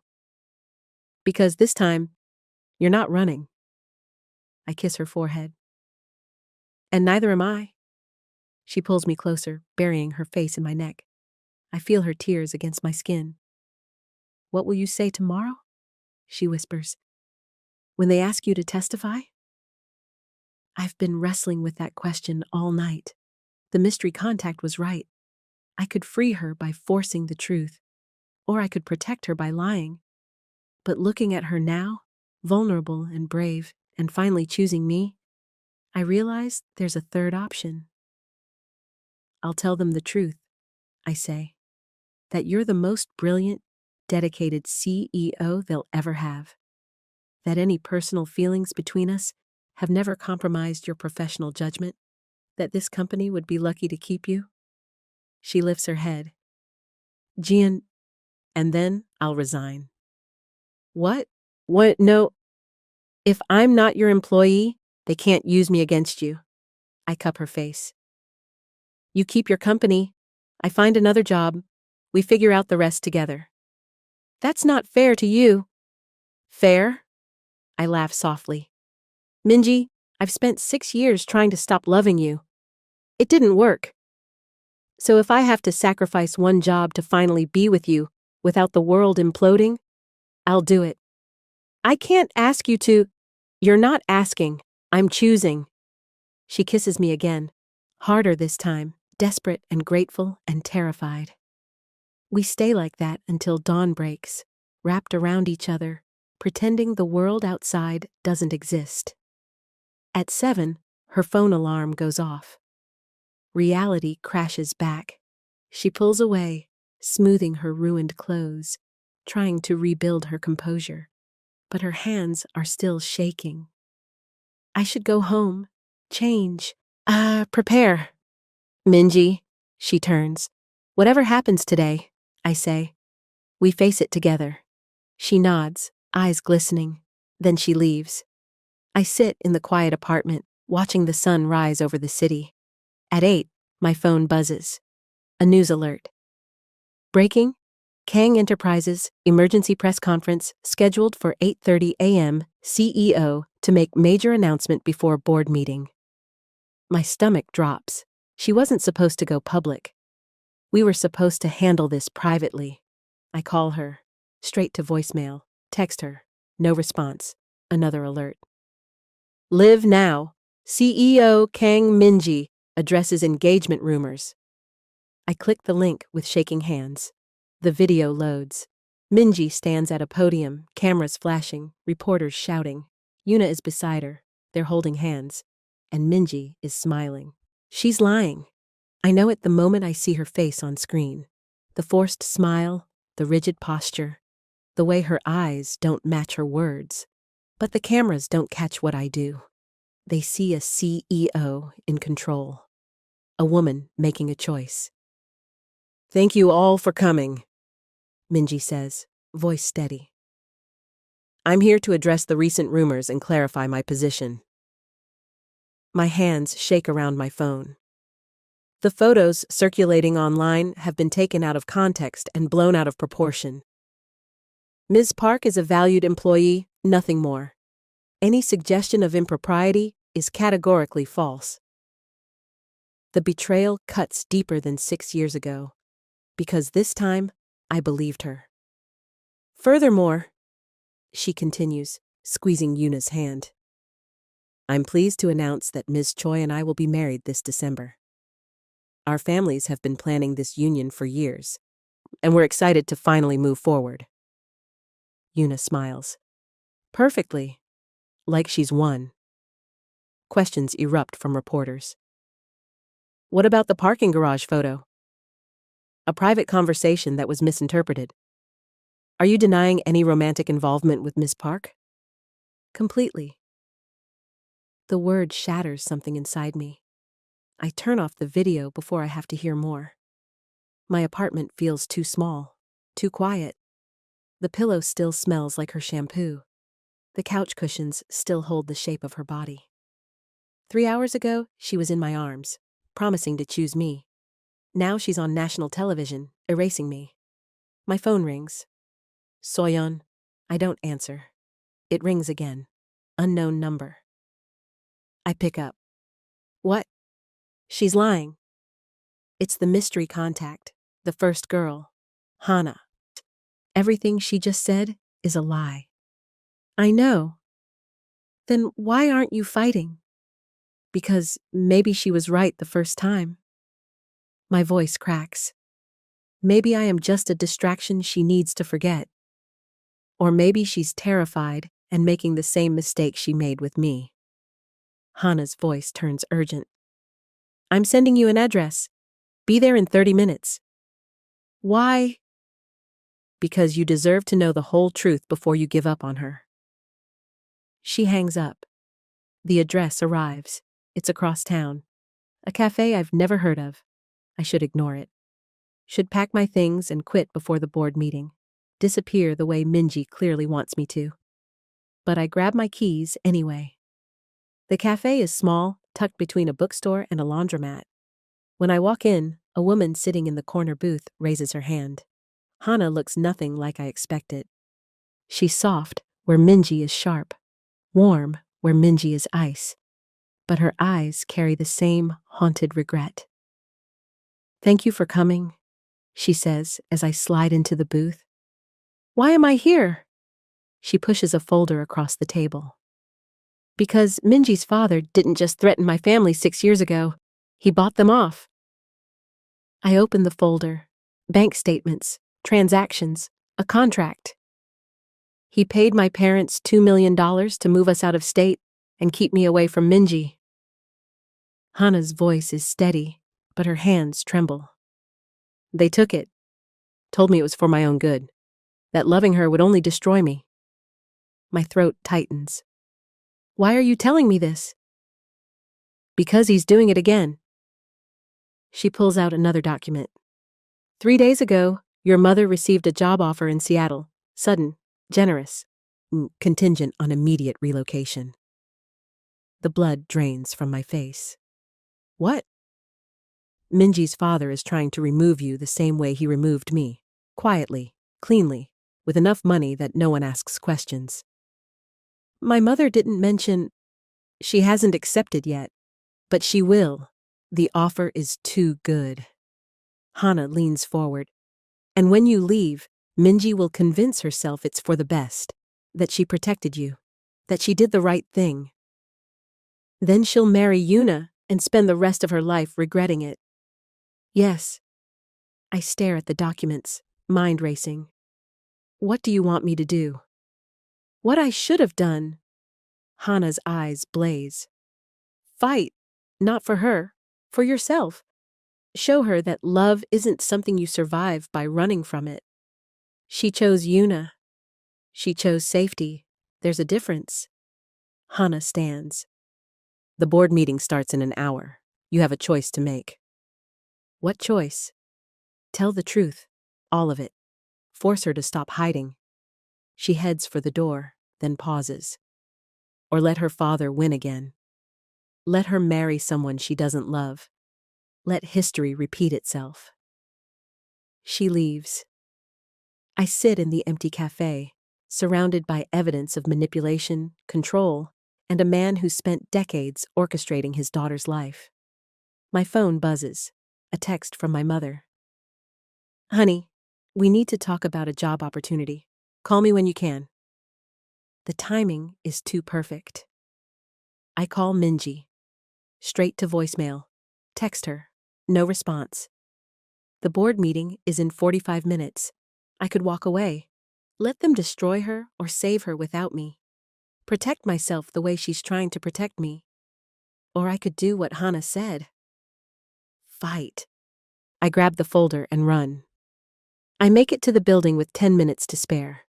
Because this time, you're not running. I kiss her forehead. And neither am I. She pulls me closer, burying her face in my neck. I feel her tears against my skin. What will you say tomorrow? She whispers. When they ask you to testify? I've been wrestling with that question all night. The mystery contact was right. I could free her by forcing the truth. or I could protect her by lying. But looking at her now, vulnerable and brave, and finally choosing me, I realize there's a third option. I'll tell them the truth, I say, that you're the most brilliant, dedicated CEO they'll ever have. That any personal feelings between us have never compromised your professional judgment. That this company would be lucky to keep you. She lifts her head. Gian, and then I'll resign. What? What? No. If I'm not your employee, they can't use me against you. I cup her face. You keep your company. I find another job. We figure out the rest together. That's not fair to you. Fair? I laugh softly. Minji, I've spent 6 years trying to stop loving you. It didn't work. So if I have to sacrifice one job to finally be with you without the world imploding, I'll do it. I can't ask you to. You're not asking. I'm choosing. She kisses me again, harder this time, desperate and grateful and terrified. We stay like that until dawn breaks, wrapped around each other, pretending the world outside doesn't exist. At 7, her phone alarm goes off. Reality crashes back. She pulls away, smoothing her ruined clothes, trying to rebuild her composure. But her hands are still shaking. I should go home, change, prepare. Minji, she turns. Whatever happens today, I say. We face it together. She nods, eyes glistening. Then she leaves. I sit in the quiet apartment, watching the sun rise over the city. At 8, my phone buzzes. A news alert. Breaking: Kang Enterprises emergency press conference scheduled for 8:30 a.m. CEO to make major announcement before board meeting. My stomach drops. She wasn't supposed to go public. We were supposed to handle this privately. I call her. Straight to voicemail. Text her. No response. Another alert. Live now. CEO Kang Minji addresses engagement rumors. I click the link with shaking hands. The video loads. Minji stands at a podium, cameras flashing, reporters shouting. Yuna is beside her. They're holding hands. And Minji is smiling. She's lying. I know it the moment I see her face on screen. The forced smile, the rigid posture, the way her eyes don't match her words. But the cameras don't catch what I do. They see a CEO in control. A woman making a choice. Thank you all for coming, Minji says, voice steady. I'm here to address the recent rumors and clarify my position. My hands shake around my phone. The photos circulating online have been taken out of context and blown out of proportion. Ms. Park is a valued employee, nothing more. Any suggestion of impropriety is categorically false. The betrayal cuts deeper than 6 years ago, because this time I believed her. Furthermore, she continues, squeezing Yuna's hand, I'm pleased to announce that Ms. Choi and I will be married this December. Our families have been planning this union for years, and we're excited to finally move forward. Yuna smiles. Perfectly. Like she's won. Questions erupt from reporters. What about the parking garage photo? A private conversation that was misinterpreted. Are you denying any romantic involvement with Miss Park? Completely. The word shatters something inside me. I turn off the video before I have to hear more. My apartment feels too small, too quiet. The pillow still smells like her shampoo. The couch cushions still hold the shape of her body. 3 hours ago, she was in my arms, promising to choose me. Now she's on national television, erasing me. My phone rings. Soyeon. I don't answer. It rings again. Unknown number. I pick up. What? She's lying. It's the mystery contact, the first girl, Hana. Everything she just said is a lie. I know. Then why aren't you fighting? Because maybe she was right the first time. My voice cracks. Maybe I am just a distraction she needs to forget. Or maybe she's terrified and making the same mistake she made with me. Hana's voice turns urgent. I'm sending you an address. Be there in 30 minutes. Why? Because you deserve to know the whole truth before you give up on her. She hangs up. The address arrives. It's across town. A cafe I've never heard of. I should ignore it. Should pack my things and quit before the board meeting. Disappear the way Minji clearly wants me to. But I grab my keys anyway. The cafe is small, tucked between a bookstore and a laundromat. When I walk in, a woman sitting in the corner booth raises her hand. Hana looks nothing like I expected. She's soft, where Minji is sharp. Warm, where Minji is ice. But her eyes carry the same haunted regret. Thank you for coming, she says as I slide into the booth. Why am I here? She pushes a folder across the table. Because Minji's father didn't just threaten my family 6 years ago. He bought them off. I open the folder. Bank statements, transactions, a contract. He paid my parents $2 million to move us out of state and keep me away from Minji. Hana's voice is steady, but her hands tremble. They took it. Told me it was for my own good. That loving her would only destroy me. My throat tightens. Why are you telling me this? Because he's doing it again. She pulls out another document. 3 days ago, your mother received a job offer in Seattle. Sudden, generous, contingent on immediate relocation. The blood drains from my face. What? Minji's father is trying to remove you the same way he removed me. Quietly, cleanly, with enough money that no one asks questions. My mother didn't mention. She hasn't accepted yet, but she will. The offer is too good. Hana leans forward. And when you leave, Minji will convince herself it's for the best, that she protected you, that she did the right thing. Then she'll marry Yuna and spend the rest of her life regretting it. Yes. I stare at the documents, mind racing. What do you want me to do? What I should have done. Hana's eyes blaze. Fight, not for her, for yourself. Show her that love isn't something you survive by running from it. She chose Yuna. She chose safety. There's a difference. Hana stands. The board meeting starts in an hour. You have a choice to make. What choice? Tell the truth, all of it. Force her to stop hiding. She heads for the door, then pauses. Or let her father win again. Let her marry someone she doesn't love. Let history repeat itself. She leaves. I sit in the empty cafe, surrounded by evidence of manipulation, control, and a man who spent decades orchestrating his daughter's life. My phone buzzes, a text from my mother. Honey, we need to talk about a job opportunity. Call me when you can. The timing is too perfect. I call Minji. Straight to voicemail. Text her. No response. The board meeting is in 45 minutes. I could walk away. Let them destroy her or save her without me. Protect myself the way she's trying to protect me. Or I could do what Hana said. Fight. I grab the folder and run. I make it to the building with 10 minutes to spare.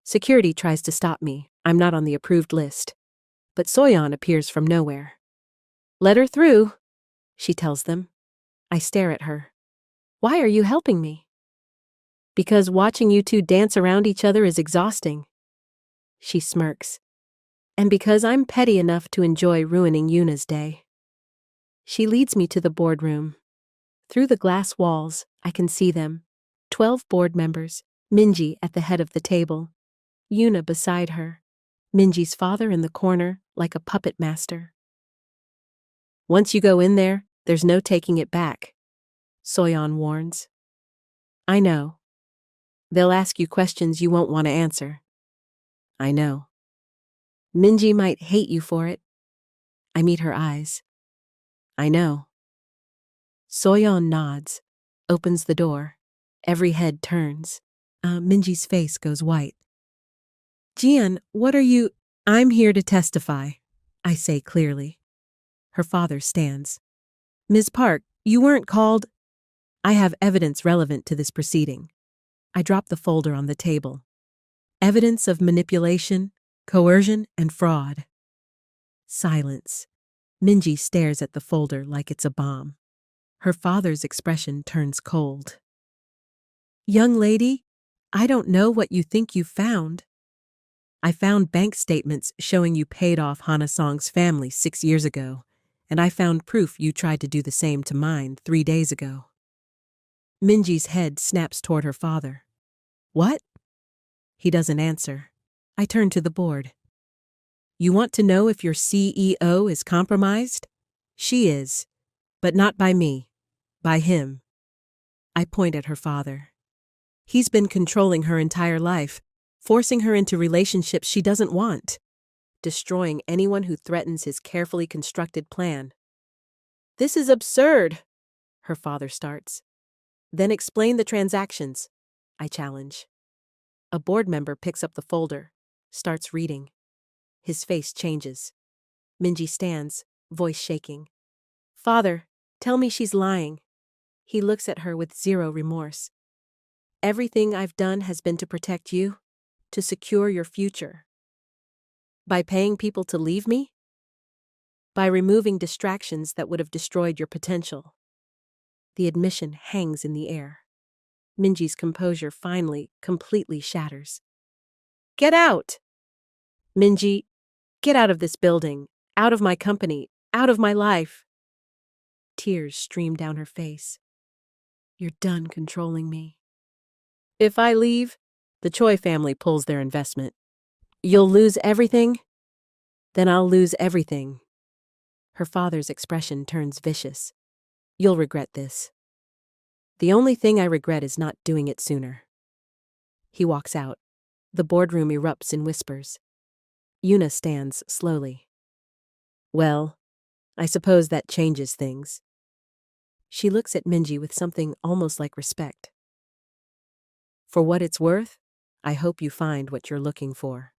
Security tries to stop me. I'm not on the approved list. But Soyeon appears from nowhere. Let her through, she tells them. I stare at her. Why are you helping me? Because watching you two dance around each other is exhausting. She smirks. And because I'm petty enough to enjoy ruining Yuna's day. She leads me to the boardroom. Through the glass walls, I can see them. 12 board members, Minji at the head of the table, Yuna beside her, Minji's father in the corner like a puppet master. Once you go in there, there's no taking it back, Soyeon warns. I know. They'll ask you questions you won't want to answer. I know. Minji might hate you for it. I meet her eyes. I know. Soyeon nods, opens the door. Every head turns. Minji's face goes white. Jian, what are you? I'm here to testify, I say clearly. Her father stands. Ms. Park, you weren't called. I have evidence relevant to this proceeding. I drop the folder on the table. Evidence of manipulation, coercion, and fraud. Silence. Minji stares at the folder like it's a bomb. Her father's expression turns cold. Young lady, I don't know what you think you found. I found bank statements showing you paid off Hana Song's family 6 years ago, and I found proof you tried to do the same to mine 3 days ago. Minji's head snaps toward her father. What? He doesn't answer. I turn to the board. You want to know if your CEO is compromised? She is, but not by me, by him. I point at her father. He's been controlling her entire life, forcing her into relationships she doesn't want, destroying anyone who threatens his carefully constructed plan. This is absurd, her father starts. Then explain the transactions, I challenge. A board member picks up the folder, starts reading. His face changes. Minji stands, voice shaking. Father, tell me she's lying. He looks at her with zero remorse. Everything I've done has been to protect you, to secure your future. By paying people to leave me? By removing distractions that would have destroyed your potential. The admission hangs in the air. Minji's composure finally, completely shatters. Get out! Minji, get out of this building, out of my company, out of my life. Tears stream down her face. You're done controlling me. If I leave, the Choi family pulls their investment. You'll lose everything? Then I'll lose everything. Her father's expression turns vicious. You'll regret this. The only thing I regret is not doing it sooner. He walks out. The boardroom erupts in whispers. Yuna stands slowly. Well, I suppose that changes things. She looks at Minji with something almost like respect. For what it's worth, I hope you find what you're looking for.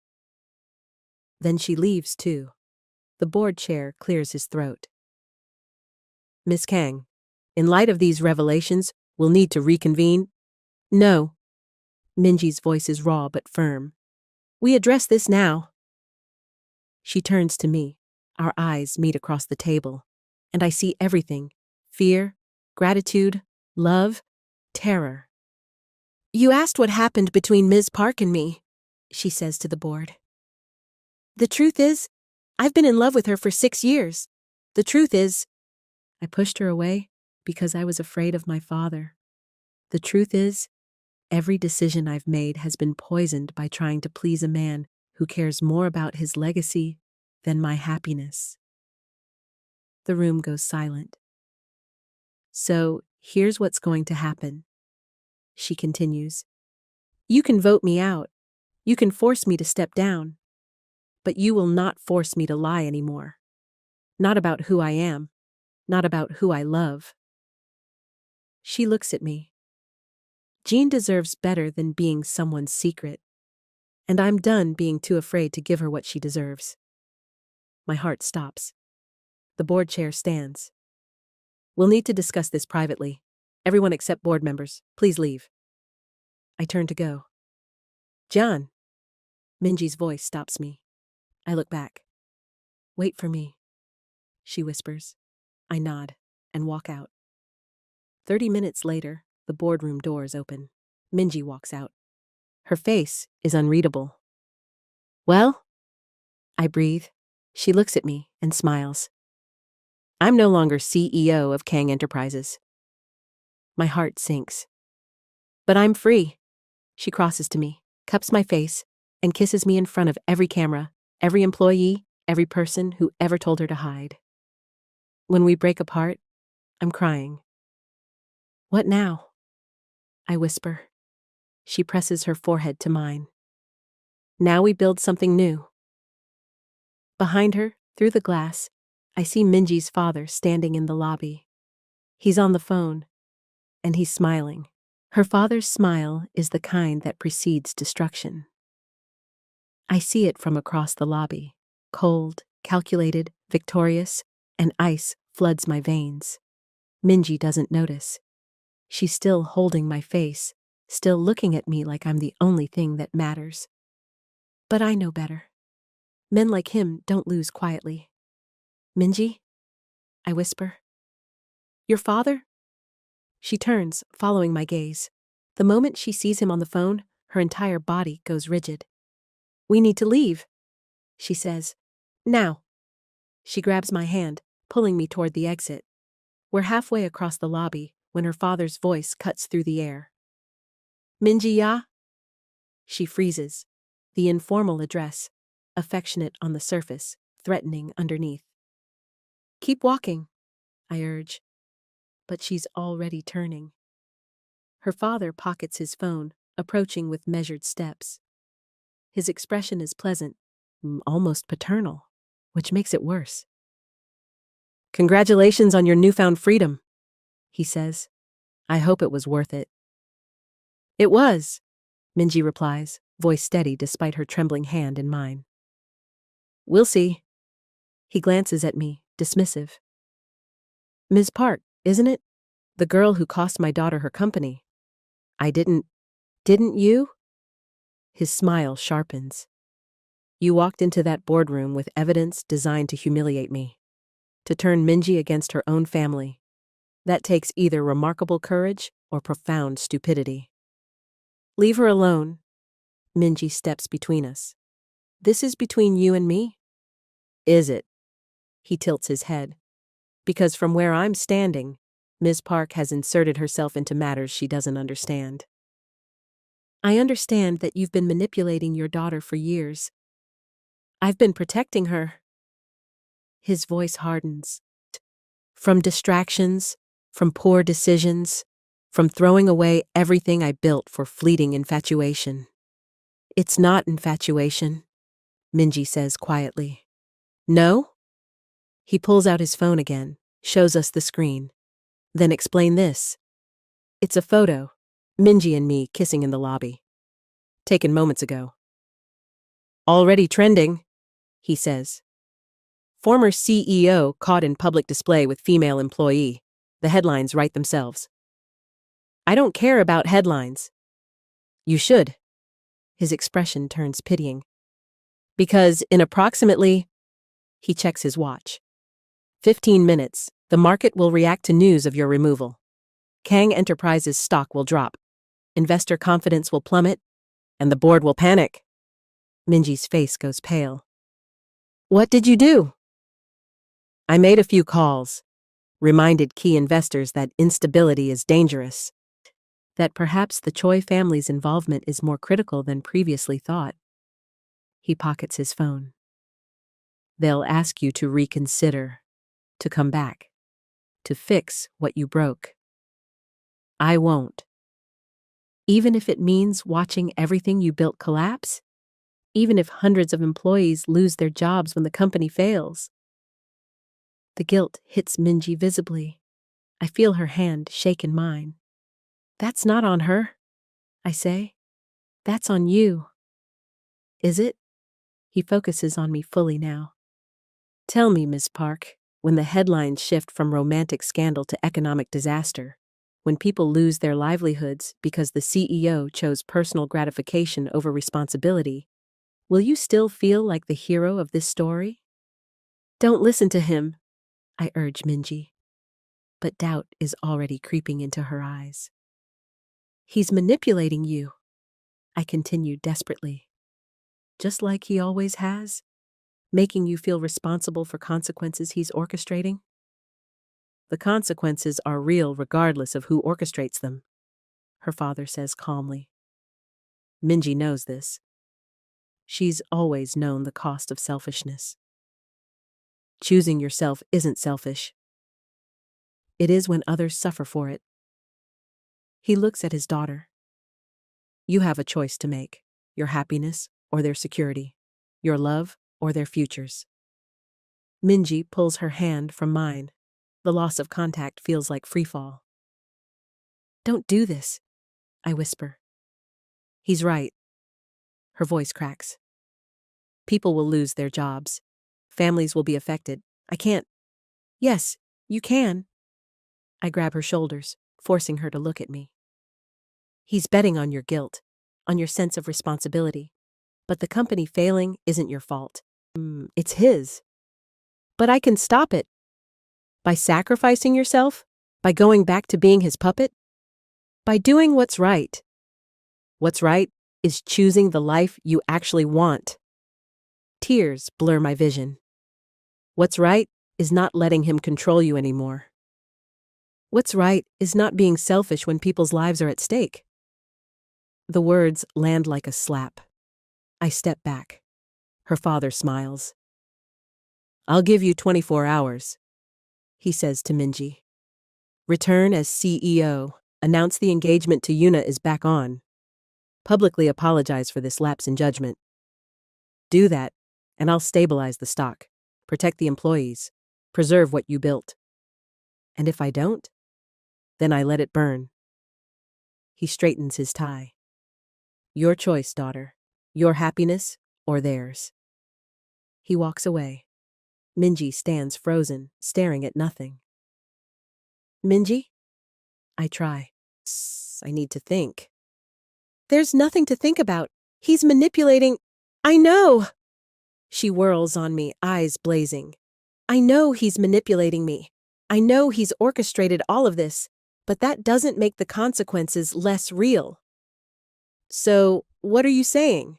Then she leaves too. The board chair clears his throat. Miss Kang, in light of these revelations, we'll need to reconvene. No. Minji's voice is raw but firm. We address this now. She turns to me. Our eyes meet across the table, and I see everything. Fear, gratitude, love, terror. You asked what happened between Ms. Park and me, she says to the board. The truth is, I've been in love with her for 6 years. The truth is, I pushed her away because I was afraid of my father. The truth is, every decision I've made has been poisoned by trying to please a man who cares more about his legacy than my happiness. The room goes silent. So, here's what's going to happen. She continues. You can vote me out. You can force me to step down. But you will not force me to lie anymore. Not about who I am. Not about who I love. She looks at me. Jean deserves better than being someone's secret. And I'm done being too afraid to give her what she deserves. My heart stops. The board chair stands. We'll need to discuss this privately. Everyone except board members, please leave. I turn to go. John. Minji's voice stops me. I look back. Wait for me, she whispers. I nod and walk out. 30 minutes later, the boardroom doors open. Minji walks out. Her face is unreadable. Well? I breathe. She looks at me and smiles. I'm no longer CEO of Kang Enterprises. My heart sinks. But I'm free. She crosses to me, cups my face, and kisses me in front of every camera, every employee, every person who ever told her to hide. When we break apart, I'm crying. What now? I whisper. She presses her forehead to mine. Now we build something new. Behind her, through the glass, I see Minji's father standing in the lobby. He's on the phone, and he's smiling. Her father's smile is the kind that precedes destruction. I see it from across the lobby, cold, calculated, victorious, and ice floods my veins. Minji doesn't notice. She's still holding my face, still looking at me like I'm the only thing that matters. But I know better. Men like him don't lose quietly. Minji? I whisper. Your father? She turns, following my gaze. The moment she sees him on the phone, her entire body goes rigid. We need to leave, she says. Now. She grabs my hand, pulling me toward the exit. We're halfway across the lobby when her father's voice cuts through the air. Minji ya? She freezes. The informal address, affectionate on the surface, threatening underneath. Keep walking, I urge. But she's already turning. Her father pockets his phone, approaching with measured steps. His expression is pleasant, almost paternal, which makes it worse. Congratulations on your newfound freedom, he says. I hope it was worth it. It was, Minji replies, voice steady despite her trembling hand in mine. We'll see. He glances at me, dismissive. Ms. Park, isn't it? The girl who cost my daughter her company. I didn't you? His smile sharpens. You walked into that boardroom with evidence designed to humiliate me, to turn Minji against her own family. That takes either remarkable courage or profound stupidity. Leave her alone. Minji steps between us. This is between you and me? Is it? He tilts his head. Because from where I'm standing, Ms. Park has inserted herself into matters she doesn't understand. I understand that you've been manipulating your daughter for years. I've been protecting her. His voice hardens. From distractions, from poor decisions, from throwing away everything I built for fleeting infatuation. It's not infatuation, Minji says quietly. No? He pulls out his phone again, shows us the screen. Then explain this. It's a photo, Minji and me kissing in the lobby. Taken moments ago. Already trending, he says. Former CEO caught in public display with female employee. The headlines write themselves. I don't care about headlines. You should. His expression turns pitying. Because in approximately, he checks his watch. 15 minutes, the market will react to news of your removal. Kang Enterprises stock will drop. Investor confidence will plummet, and the board will panic. Minji's face goes pale. What did you do? I made a few calls, reminded key investors that instability is dangerous, that perhaps the Choi family's involvement is more critical than previously thought. He pockets his phone. They'll ask you to reconsider, to come back, to fix what you broke. I won't. Even if it means watching everything you built collapse? Even if hundreds of employees lose their jobs when the company fails? The guilt hits Minji visibly. I feel her hand shake in mine. That's not on her, I say. That's on you. Is it? He focuses on me fully now. Tell me, Ms. Park, when the headlines shift from romantic scandal to economic disaster, when people lose their livelihoods because the CEO chose personal gratification over responsibility, will you still feel like the hero of this story? Don't listen to him, I urge Minji. But doubt is already creeping into her eyes. He's manipulating you, I continue desperately. Just like he always has, making you feel responsible for consequences he's orchestrating? The consequences are real regardless of who orchestrates them, her father says calmly. Minji knows this. She's always known the cost of selfishness. Choosing yourself isn't selfish. It is when others suffer for it. He looks at his daughter. You have a choice to make, your happiness or their security, your love or their futures. Minji pulls her hand from mine. The loss of contact feels like freefall. Don't do this. I whisper. He's right. Her voice cracks. People will lose their jobs. Families will be affected. I can't. Yes, you can. I grab her shoulders, forcing her to look at me. He's betting on your guilt, on your sense of responsibility. But the company failing isn't your fault. It's his. But I can stop it. By sacrificing yourself? By going back to being his puppet? By doing what's right. What's right is choosing the life you actually want. Tears blur my vision. What's right is not letting him control you anymore. What's right is not being selfish when people's lives are at stake. The words land like a slap. I step back. Her father smiles. I'll give you 24 hours, he says to Minji. Return as CEO. Announce the engagement to Yuna is back on. Publicly apologize for this lapse in judgment. Do that, and I'll stabilize the stock, protect the employees, preserve what you built. And if I don't, then I let it burn. He straightens his tie. Your choice, daughter. Your happiness or theirs. He walks away. Minji stands frozen, staring at nothing. Minji? I try. I need to think. There's nothing to think about. He's manipulating. I know! She whirls on me, eyes blazing. I know he's manipulating me. I know he's orchestrated all of this, but that doesn't make the consequences less real. So, what are you saying?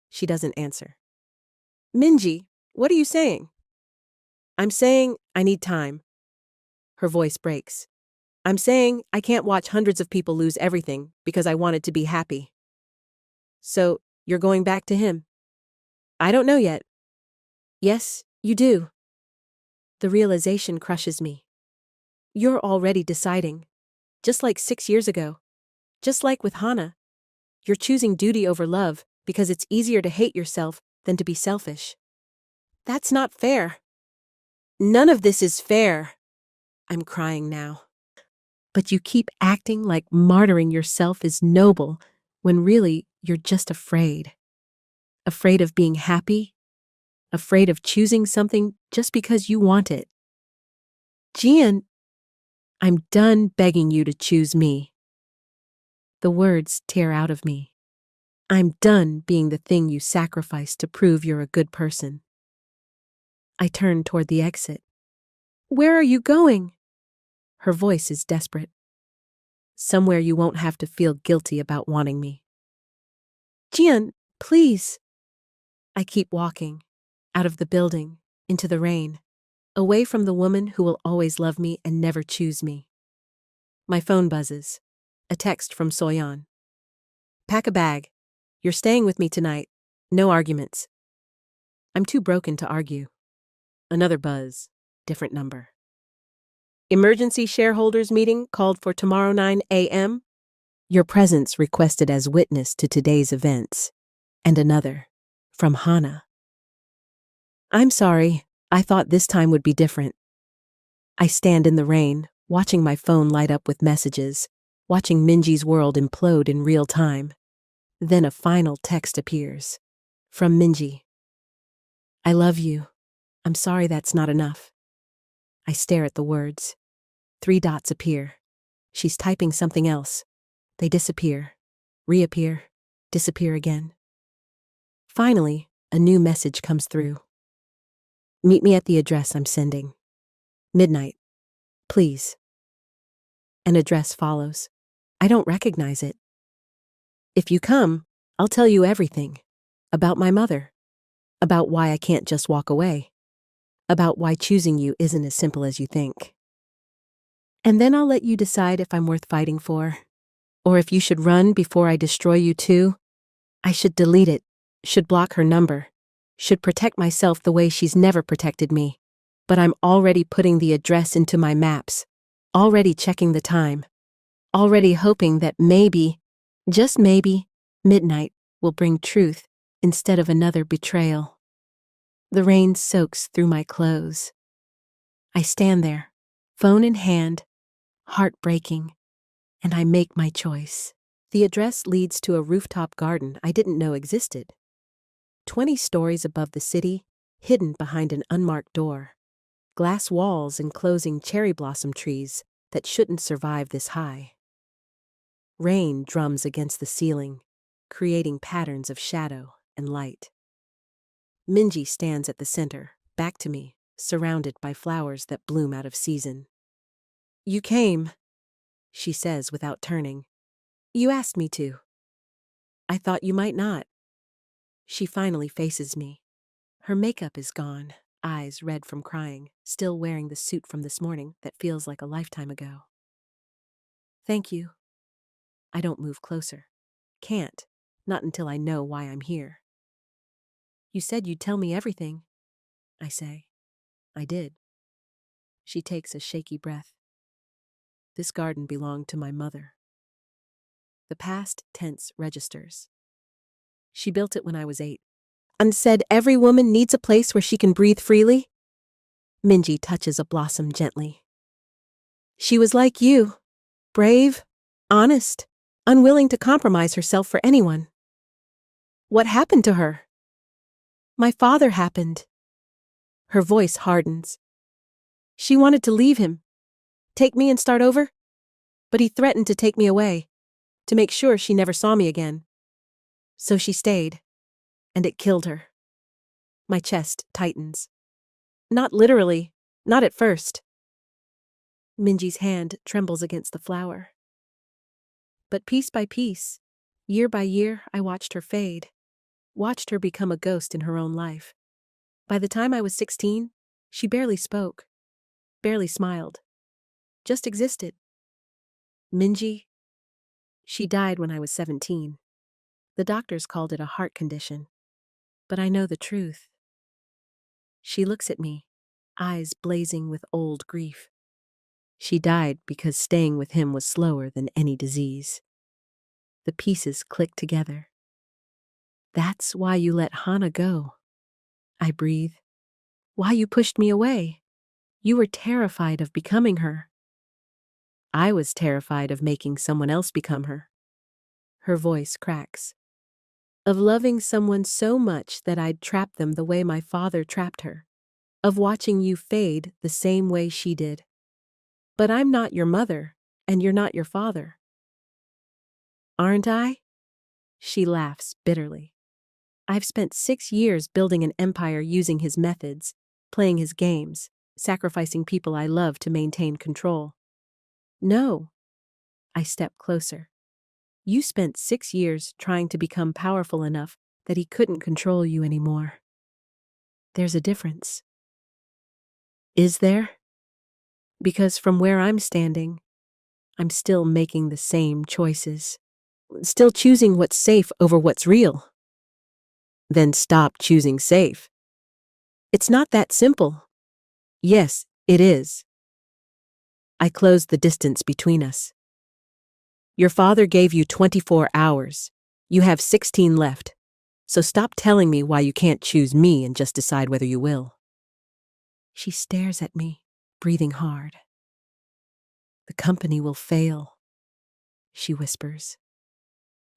She doesn't answer. Minji, what are you saying? I'm saying I need time. Her voice breaks. I'm saying I can't watch hundreds of people lose everything because I wanted to be happy. So, you're going back to him? I don't know yet. Yes, you do. The realization crushes me. You're already deciding. Just like 6 years ago. Just like with Hana. You're choosing duty over love because it's easier to hate yourself than to be selfish. That's not fair. None of this is fair. I'm crying now. But you keep acting like martyring yourself is noble when really you're just afraid. Afraid of being happy. Afraid of choosing something just because you want it. Jian, I'm done begging you to choose me. The words tear out of me. I'm done being the thing you sacrifice to prove you're a good person. I turn toward the exit. Where are you going? Her voice is desperate. Somewhere you won't have to feel guilty about wanting me. Jian, please. I keep walking, out of the building, into the rain, away from the woman who will always love me and never choose me. My phone buzzes. A text from Soyeon. Pack a bag. You're staying with me tonight. No arguments. I'm too broken to argue. Another buzz. Different number. Emergency shareholders meeting called for tomorrow 9 a.m. Your presence requested as witness to today's events. And another. From Hana. I'm sorry. I thought this time would be different. I stand in the rain, watching my phone light up with messages, watching Minji's world implode in real time. Then a final text appears. From Minji. I love you. I'm sorry that's not enough. I stare at the words. 3 dots appear. She's typing something else. They disappear, reappear, disappear again. Finally, a new message comes through. Meet me at the address I'm sending. Midnight. Please. An address follows. I don't recognize it. If you come, I'll tell you everything. About my mother. About why I can't just walk away. About why choosing you isn't as simple as you think. And then I'll let you decide if I'm worth fighting for. Or if you should run before I destroy you too. I should delete it. Should block her number. Should protect myself the way she's never protected me. But I'm already putting the address into my maps. Already checking the time. Already hoping that maybe, just maybe, midnight will bring truth instead of another betrayal. The rain soaks through my clothes. I stand there, phone in hand, heart breaking, and I make my choice. The address leads to a rooftop garden I didn't know existed. 20 stories above the city, hidden behind an unmarked door. Glass walls enclosing cherry blossom trees that shouldn't survive this high. Rain drums against the ceiling, creating patterns of shadow and light. Minji stands at the center, back to me, surrounded by flowers that bloom out of season. "You came," she says without turning. "You asked me to. I thought you might not." She finally faces me. Her makeup is gone, eyes red from crying, still wearing the suit from this morning that feels like a lifetime ago. "Thank you." I don't move closer. Can't, not until I know why I'm here. "You said you'd tell me everything," I say. "I did." She takes a shaky breath. "This garden belonged to my mother." The past tense registers. "She built it when I was 8. And said every woman needs a place where she can breathe freely." Minji touches a blossom gently. "She was like you, brave, honest, unwilling to compromise herself for anyone." "What happened to her?" "My father happened." Her voice hardens. "She wanted to leave him, take me and start over, but he threatened to take me away, to make sure she never saw me again. So she stayed, and it killed her." My chest tightens. "Not literally, not at first." Minji's hand trembles against the flower. "But piece by piece, year by year, I watched her fade, watched her become a ghost in her own life. By the time I was 16, she barely spoke, barely smiled, just existed. Minji, she died when I was 17. The doctors called it a heart condition, but I know the truth." She looks at me, eyes blazing with old grief. "She died because staying with him was slower than any disease." The pieces click together. "That's why you let Hana go." I breathe. "Why you pushed me away. You were terrified of becoming her." "I was terrified of making someone else become her." Her voice cracks. "Of loving someone so much that I'd trap them the way my father trapped her. Of watching you fade the same way she did. But I'm not your mother, and you're not your father." "Aren't I?" She laughs bitterly. "I've spent 6 years building an empire using his methods, playing his games, sacrificing people I love to maintain control." "No." I step closer. "You spent 6 years trying to become powerful enough that he couldn't control you anymore." There's a difference. Is there? Because from where I'm standing, I'm still making the same choices. Still choosing what's safe over what's real. Then stop choosing safe. It's not that simple. Yes, it is. I close the distance between us. Your father gave you 24 hours. You have 16 left. So stop telling me why you can't choose me and just decide whether you will. She stares at me, breathing hard. The company will fail, she whispers.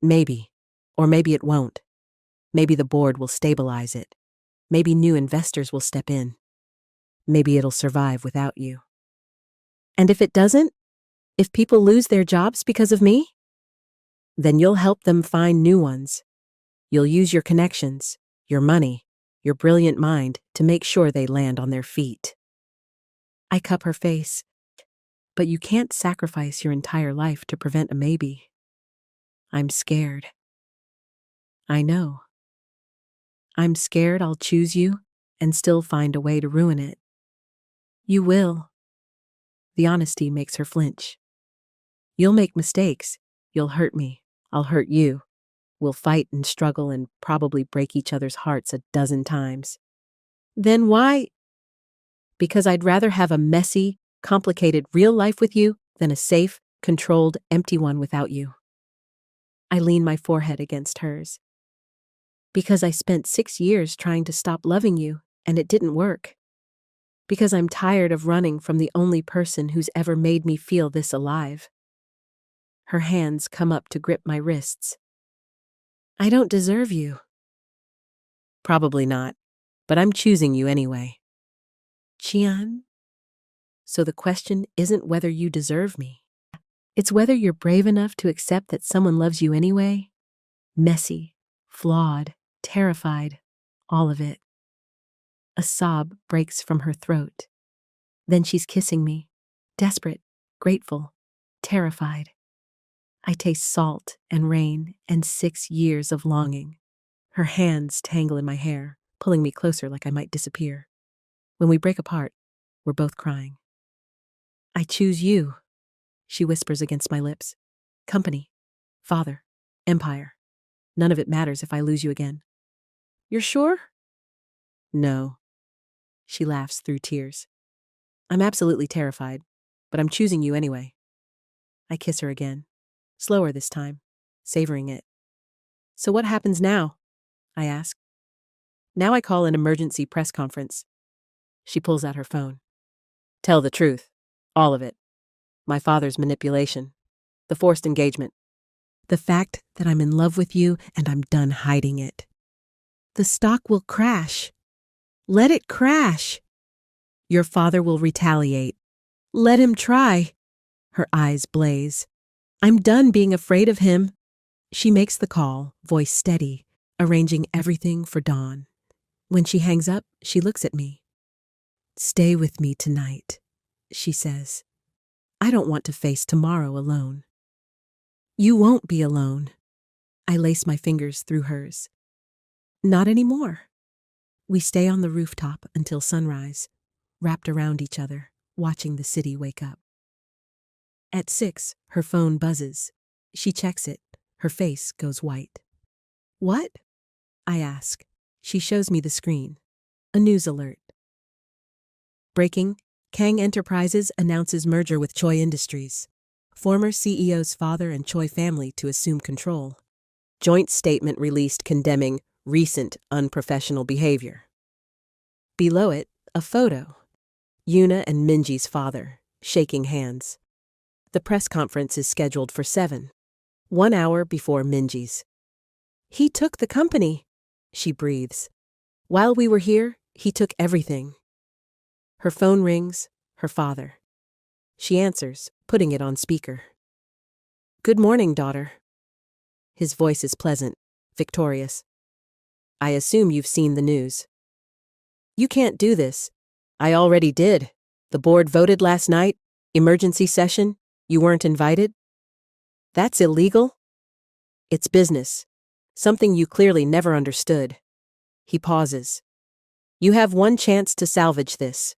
Maybe, or maybe it won't. Maybe the board will stabilize it. Maybe new investors will step in. Maybe it'll survive without you. And if it doesn't, if people lose their jobs because of me, then you'll help them find new ones. You'll use your connections, your money, your brilliant mind to make sure they land on their feet. I cup her face. But you can't sacrifice your entire life to prevent a maybe. I'm scared. I know. I'm scared I'll choose you and still find a way to ruin it. You will. The honesty makes her flinch. You'll make mistakes. You'll hurt me. I'll hurt you. We'll fight and struggle and probably break each other's hearts a dozen times. Then why? Because I'd rather have a messy, complicated real life with you than a safe, controlled, empty one without you. I lean my forehead against hers. Because I spent 6 years trying to stop loving you, and it didn't work. Because I'm tired of running from the only person who's ever made me feel this alive. Her hands come up to grip my wrists. I don't deserve you. Probably not, but I'm choosing you anyway. Chian? So the question isn't whether you deserve me. It's whether you're brave enough to accept that someone loves you anyway. Messy, flawed, terrified, all of it. A sob breaks from her throat. Then she's kissing me, desperate, grateful, terrified. I taste salt and rain and 6 years of longing. Her hands tangle in my hair, pulling me closer like I might disappear. When we break apart, we're both crying. I choose you, she whispers against my lips. Company, father, empire. None of it matters if I lose you again. You're sure? No. She laughs through tears. I'm absolutely terrified, but I'm choosing you anyway. I kiss her again, slower this time, savoring it. So what happens now? I ask. Now I call an emergency press conference. She pulls out her phone. Tell the truth. All of it. My father's manipulation. The forced engagement. The fact that I'm in love with you and I'm done hiding it. The stock will crash. Let it crash. Your father will retaliate. Let him try. Her eyes blaze. I'm done being afraid of him. She makes the call, voice steady, arranging everything for dawn. When she hangs up, she looks at me. Stay with me tonight, she says. I don't want to face tomorrow alone. You won't be alone. I lace my fingers through hers. Not anymore. We stay on the rooftop until sunrise, wrapped around each other, watching the city wake up. At 6, her phone buzzes. She checks it. Her face goes white. What? I ask. She shows me the screen. A news alert. Breaking, Kang Enterprises announces merger with Choi Industries. Former CEO's father and Choi family to assume control. Joint statement released condemning recent unprofessional behavior. Below it, a photo. Yuna and Minji's father, shaking hands. The press conference is scheduled for 7, 1 hour before Minji's. He took the company, she breathes. While we were here, he took everything. Her phone rings, her father. She answers, putting it on speaker. Good morning, daughter. His voice is pleasant, victorious. I assume you've seen the news. You can't do this. I already did. The board voted last night. Emergency session. You weren't invited. That's illegal. It's business. Something you clearly never understood. He pauses. You have one chance to salvage this.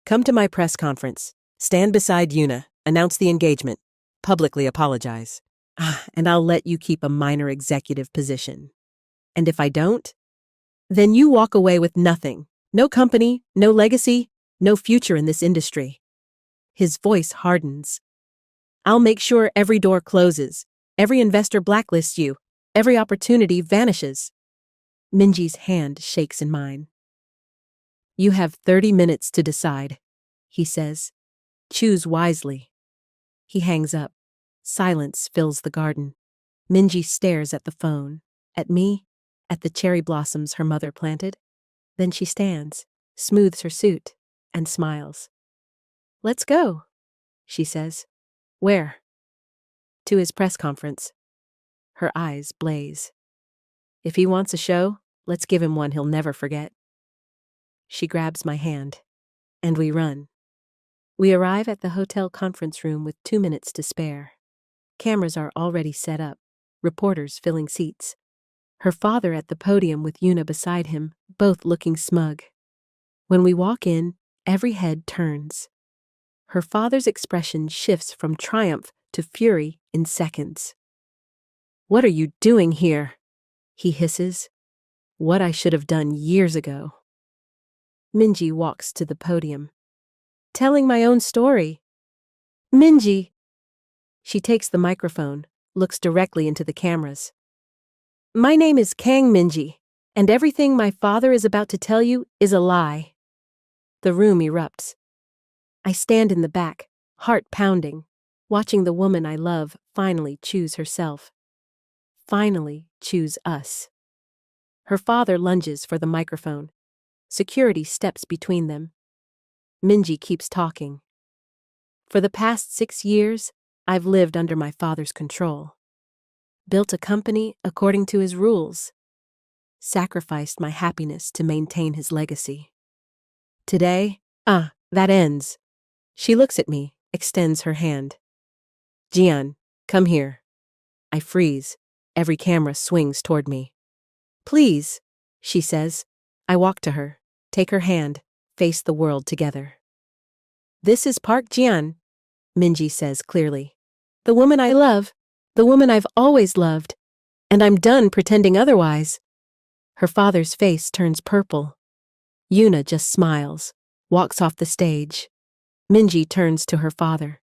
Come to my press conference. Stand beside Yuna. Announce the engagement. Publicly apologize. And I'll let you keep a minor executive position. And if I don't, then you walk away with nothing. No company, no legacy, no future in this industry. His voice hardens. I'll make sure every door closes, every investor blacklists you, every opportunity vanishes. Minji's hand shakes in mine. You have 30 minutes to decide, he says. Choose wisely. He hangs up. Silence fills the garden. Minji stares at the phone, at me, at the cherry blossoms her mother planted. Then she stands, smooths her suit, and smiles. Let's go, she says. Where? To his press conference. Her eyes blaze. If he wants a show, let's give him one he'll never forget. She grabs my hand, and we run. We arrive at the hotel conference room with 2 minutes to spare. Cameras are already set up, reporters filling seats. Her father at the podium with Yuna beside him, both looking smug. When we walk in, every head turns. Her father's expression shifts from triumph to fury in seconds. What are you doing here? He hisses. What I should have done years ago. Minji walks to the podium. Telling my own story. Minji! She takes the microphone, looks directly into the cameras. My name is Kang Minji, and everything my father is about to tell you is a lie. The room erupts. I stand in the back, heart pounding. watching the woman I love finally choose herself. Finally choose us. Her father lunges for the microphone. Security steps between them. Minji keeps talking. For the past 6 years, I've lived under my father's control. Built a company according to his rules. Sacrificed my happiness to maintain his legacy. Today, that ends. She looks at me, extends her hand. Jian, come here. I freeze. Every camera swings toward me. Please, she says. I walk to her, take her hand, face the world together. This is Park Jian, Minji says clearly. The woman I love, the woman I've always loved, and I'm done pretending otherwise. Her father's face turns purple. Yuna just smiles, walks off the stage. Minji turns to her father.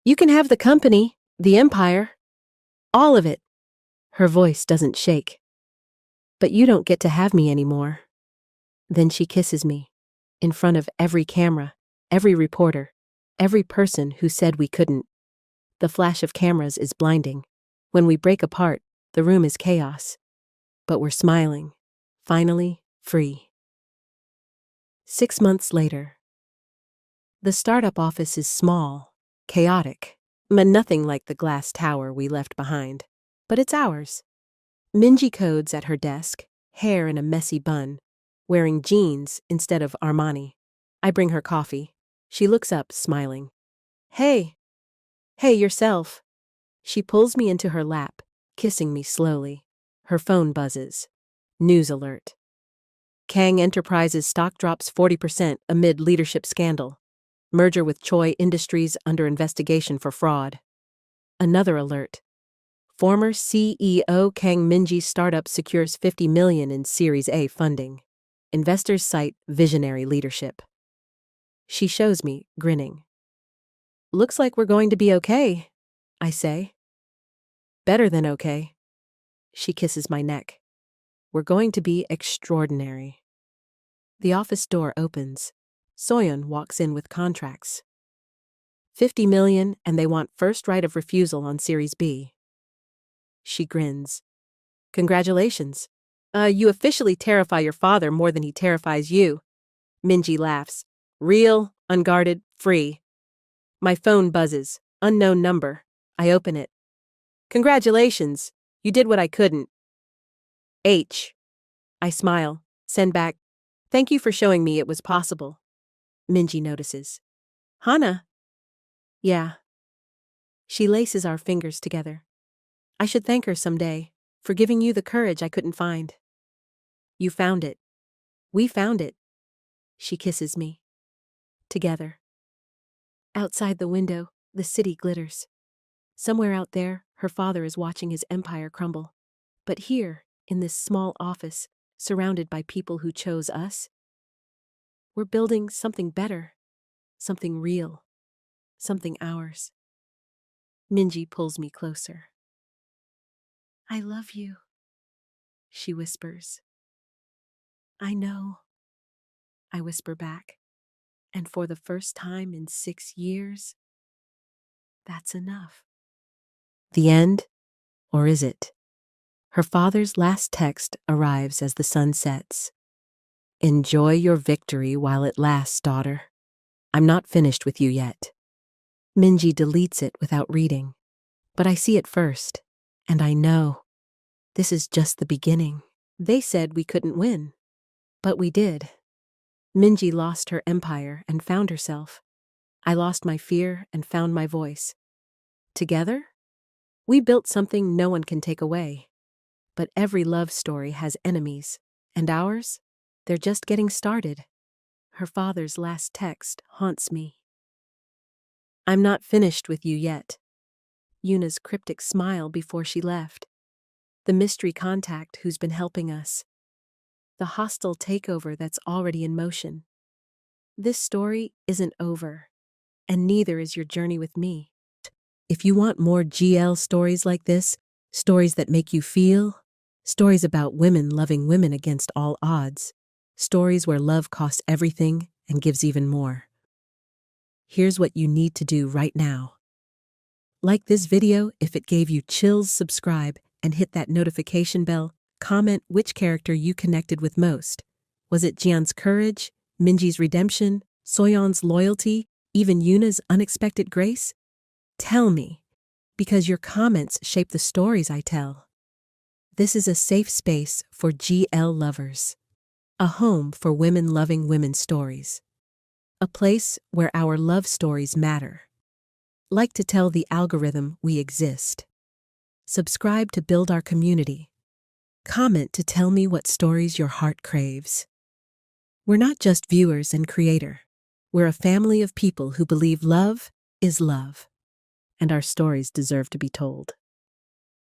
You can have the company, the empire, all of it. Her voice doesn't shake. But you don't get to have me anymore. Then she kisses me, in front of every camera, every reporter, every person who said we couldn't. The flash of cameras is blinding. When we break apart, the room is chaos. But we're smiling, finally free. 6 months later. The startup office is small, chaotic, but nothing like the glass tower we left behind. But it's ours. Minji codes at her desk, hair in a messy bun, wearing jeans instead of Armani. I bring her coffee. She looks up, smiling. Hey, yourself. She pulls me into her lap, kissing me slowly. Her phone buzzes. News alert. Kang Enterprises stock drops 40% amid leadership scandal. Merger with Choi Industries under investigation for fraud. Another alert. Former CEO Kang Minji's startup secures $50 million in Series A funding. Investors cite visionary leadership. She shows me, grinning. Looks like we're going to be okay, I say. Better than okay. She kisses my neck. We're going to be extraordinary. The office door opens. Soyeon walks in with contracts. $50 million, and they want first right of refusal on Series B. She grins. Congratulations. You officially terrify your father more than he terrifies you. Minji laughs. Real, unguarded, free. My phone buzzes. Unknown number. I open it. Congratulations. You did what I couldn't. H. I smile. Send back. Thank you for showing me it was possible. Minji notices. Hana? Yeah. She laces our fingers together. I should thank her someday for giving you the courage I couldn't find. You found it. We found it. She kisses me. Together. Outside the window, the city glitters. Somewhere out there, her father is watching his empire crumble. But here, in this small office, surrounded by people who chose us, we're building something better, something real, something ours. Minji pulls me closer. I love you, she whispers. I know, I whisper back. And for the first time in 6 years, that's enough. The end? Or is it? Her father's last text arrives as the sun sets. Enjoy your victory while it lasts, daughter. I'm not finished with you yet. Minji deletes it without reading. But I see it first, and I know. This is just the beginning. They said we couldn't win. But we did. Minji lost her empire and found herself. I lost my fear and found my voice. Together, we built something no one can take away. But every love story has enemies, and ours? They're just getting started. Her father's last text haunts me. I'm not finished with you yet. Yuna's cryptic smile before she left. The mystery contact who's been helping us. The hostile takeover that's already in motion. This story isn't over, and neither is your journey with me. If you want more GL stories like this, stories that make you feel, stories about women loving women against all odds, stories where love costs everything and gives even more, here's what you need to do right now. Like this video if it gave you chills, subscribe, and hit that notification bell. Comment which character you connected with most. Was it Jian's courage, Minji's redemption, Soyeon's loyalty, even Yuna's unexpected grace? Tell me, because your comments shape the stories I tell. This is a safe space for GL lovers. A home for women loving women's stories. A place where our love stories matter. Like to tell the algorithm we exist. Subscribe to build our community. Comment to tell me what stories your heart craves. We're not just viewers and creator. We're a family of people who believe love is love. And our stories deserve to be told.